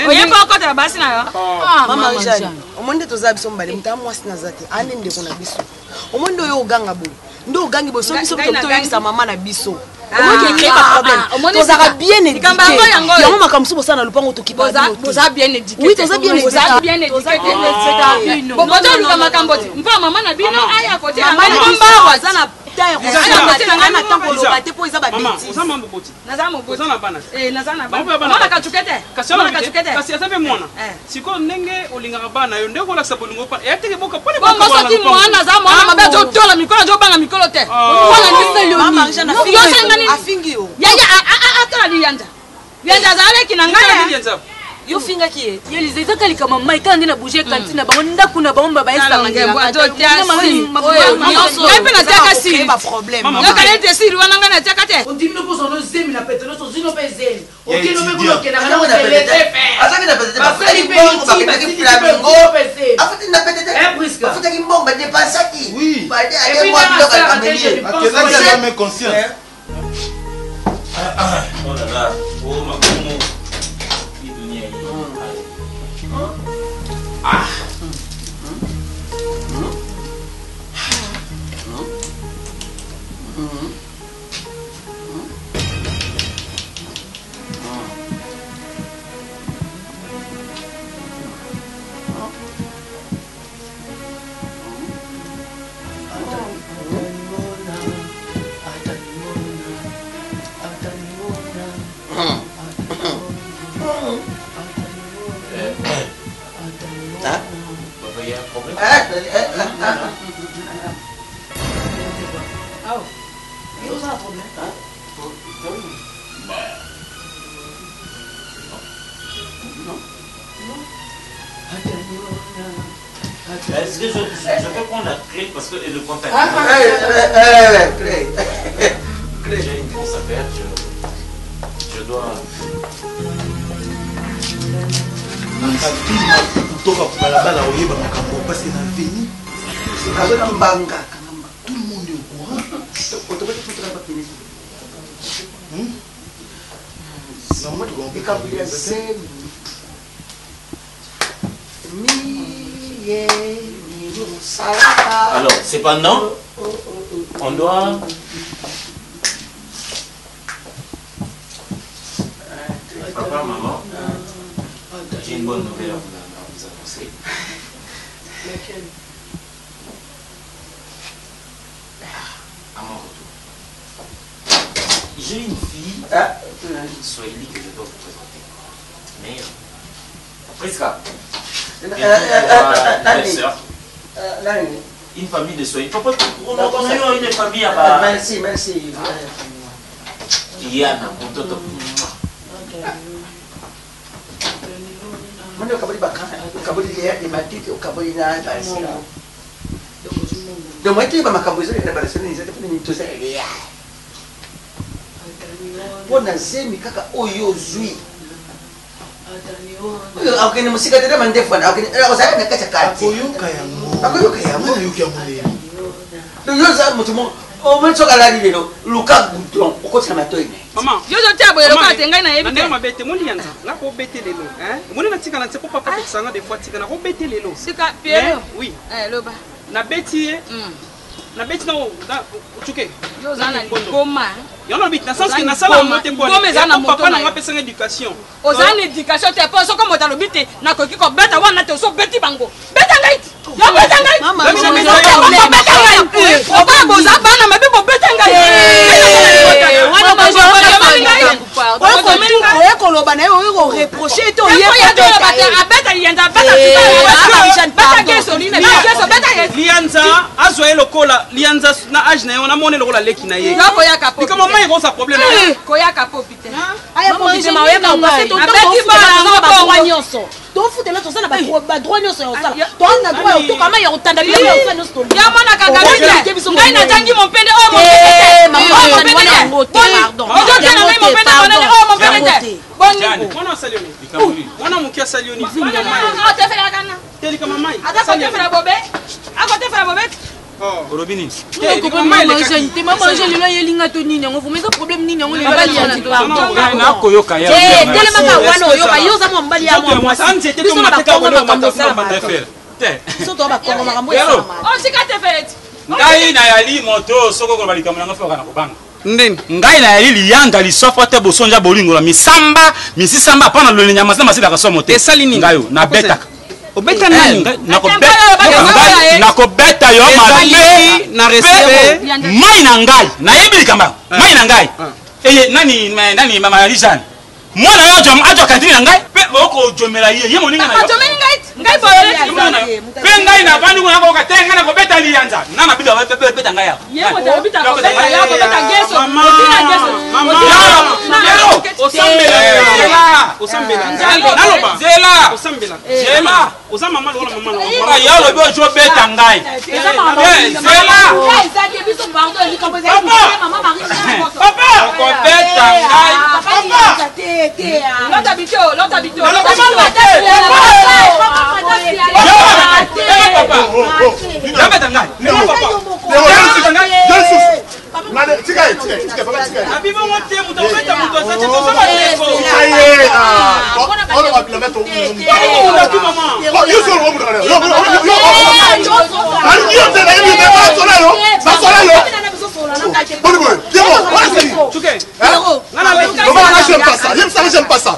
Oye pa ko ta basi na yo. Mama Jeanne. Omonde toza biso mbale mtamwasi na zate ane ndeko na biso. Omonde oyo oganga boye. Ndo ogangi boso biso to yekisa mama na biso. Omonde créer pas problème. Tozaka bien éduqué. Yango makamso bosa na lupango to kipa. Boza bien éduqué. Oui, toza bien éduqué. Boza bien éduqué. Boza luka makambo. Mpa mama na bino aya kote na ngomba waza na tayo. Aya kote na ngana tango lokate po eza ba bêtise. Oza mambo boti. Naza moboti. Oza na bana. Naza na bana. Mwana kachukete. Mwana kachukete. Kasi azabe mwana. Siko ndenge olingaka bana yo ndeko la sabolingo pa. Yateke boka pole boka. Bongo soti mwana za mwana mabe jo tola mikolo jo banga mikolo te. Mwana ni seli oni. Mama Jeanne afingi yo. Ya atola lianja. Lianja zale kinangana. Lianja. Yo finga ki ye liza kali kama mai kandi na bouger kantina ba onda kuna ba omba ba esa ngenge bo ato tia si ngapi na tia kasi ba problème yo kale te siri wana ngana tia kate on dit no poso no zemi na petro so zino pe zemi ok no me ko ke na kana na petete asa na petete ba feli bongo ba petete flamingo afati na petete afati ki mbongo ba dépensaki oui ba dia ale moi bloc à camélier akela que la main conscience oh là là oh ma gomo ah prendre la clé parce que le contact. Clé. J'ai une grosse affaire, je dois. Kutoka kubalabala oyeba makambo parce que na veni c'est na mbanga tout le monde est au courant automatique tout va pas finir non moi tu comprends quand il y a c'est alors cependant on doit papa maman j'ai une bonne nouvelle à vous annoncer. Laquelle? À mon retour. J'ai une fille, Swahili, que je dois vous présenter. Mais, Priska. Une famille de Swahili. Papa, on a une famille à bas. Merci. Yana, mon toto. Mana ukabuli bakana, ukabuli ya matiti, ukabuli na basi. Donc moi tu vas makambozo na basi ni zete ni tosa ya. Bona zemi kaka oyo zui. Akini musika tena mandefu na akini osaya na kacha kati. Akoyoka yango. Akoyoka yango. Akoyoka yango. Donc yo za mutumo o mutso kala lilo luka gudron okoti na matoyi. Maman, yo zo tia boye loka tengai na yebi. Ndenge mabete moni yanza. Na ko bete lelo, hein? Moni na tika na tsepo papa pekisanga des fois tika na ko bete lelo. Sika Pierre. Oui. Loba. Na beti na beti na uchuke. Yo za na goma. Yo na bit na sens que na sala mote mbona. Goma za na moto papa na ngapesa éducation. Oza na éducation te po so ko mota lobite na ko kiko beta wana te so beti bango. Beta ngai. Yo beta ngai. Mama, beta ngai. Oba boza bana mabi bo beta ngai. Wana majo oyekoloba na ye oyeko reproche ete lianza azwa ye lokola lianza na age na ye wana amoni lokola leki na ye likama mai ekosa problème nyonso tofutela tosala badroit nyonso ya osala toana droit ya otokama ya kotanda biloko ya osala nyonso ngai natangi mopende mwana moki asalioni telika mamai olobi nini yelinga to nini yango vomeza problème nini yango nakoyoka telemaka wana oyoka yo oza mobali ya ngai nayali moto soko koloba likambo nanga foka na kobanga ndeni ngai nayali liyanga lisofa te bosonja bolingola misamba misisamba apana lole nyama sina masida somo te esali nini ngayo nabetaka obeta nani nakobeta yo mabe na respect mai na ngai nayebi likamba mai na ngai eye nani mama Rizan mwana yo jom ajo kantini na ngai pe okojomela ye moninga na yo ngai boye pe ngai na bandi kuna ko katenga na kobeta lianza nana bida beta ngai ya yemo ta bita ko beta geso Zela oza mama lokola mama na ya lo bo jo beta ngai Zela papa ko beta ngai L'autre habité. J'aime pas ça.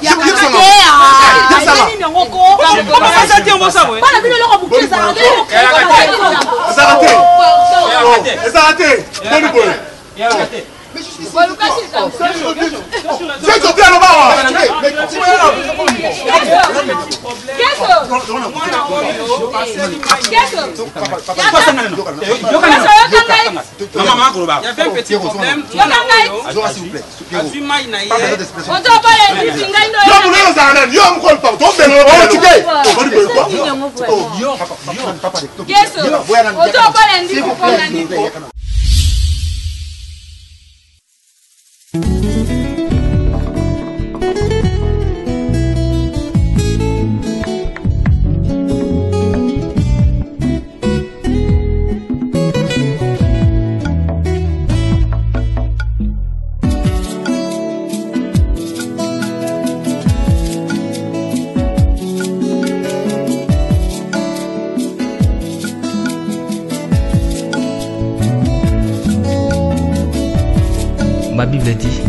Ma Bible dit,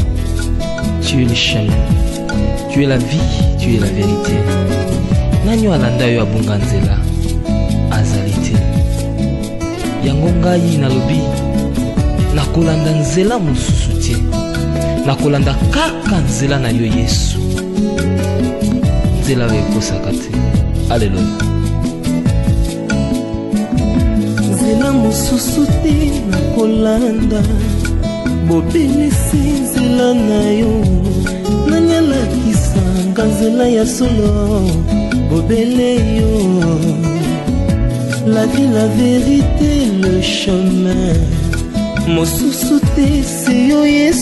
tu es le chemin, tu es la vie, tu es la vérité. Nanyo alanda yo abunga nzela azali te. Yango ngai nalobi nakolanda nzela mosusu te. Nakolanda kaka nzela na yo Yesu. Nzela oyo ekosaka te. Alleluya. Nzela mosusu te nakolanda. Bobelisi nzela na yo nani alakisanga nzela ya solo bobele yo. La vie, la vérité, le chemin mosusu te se yo Yesu.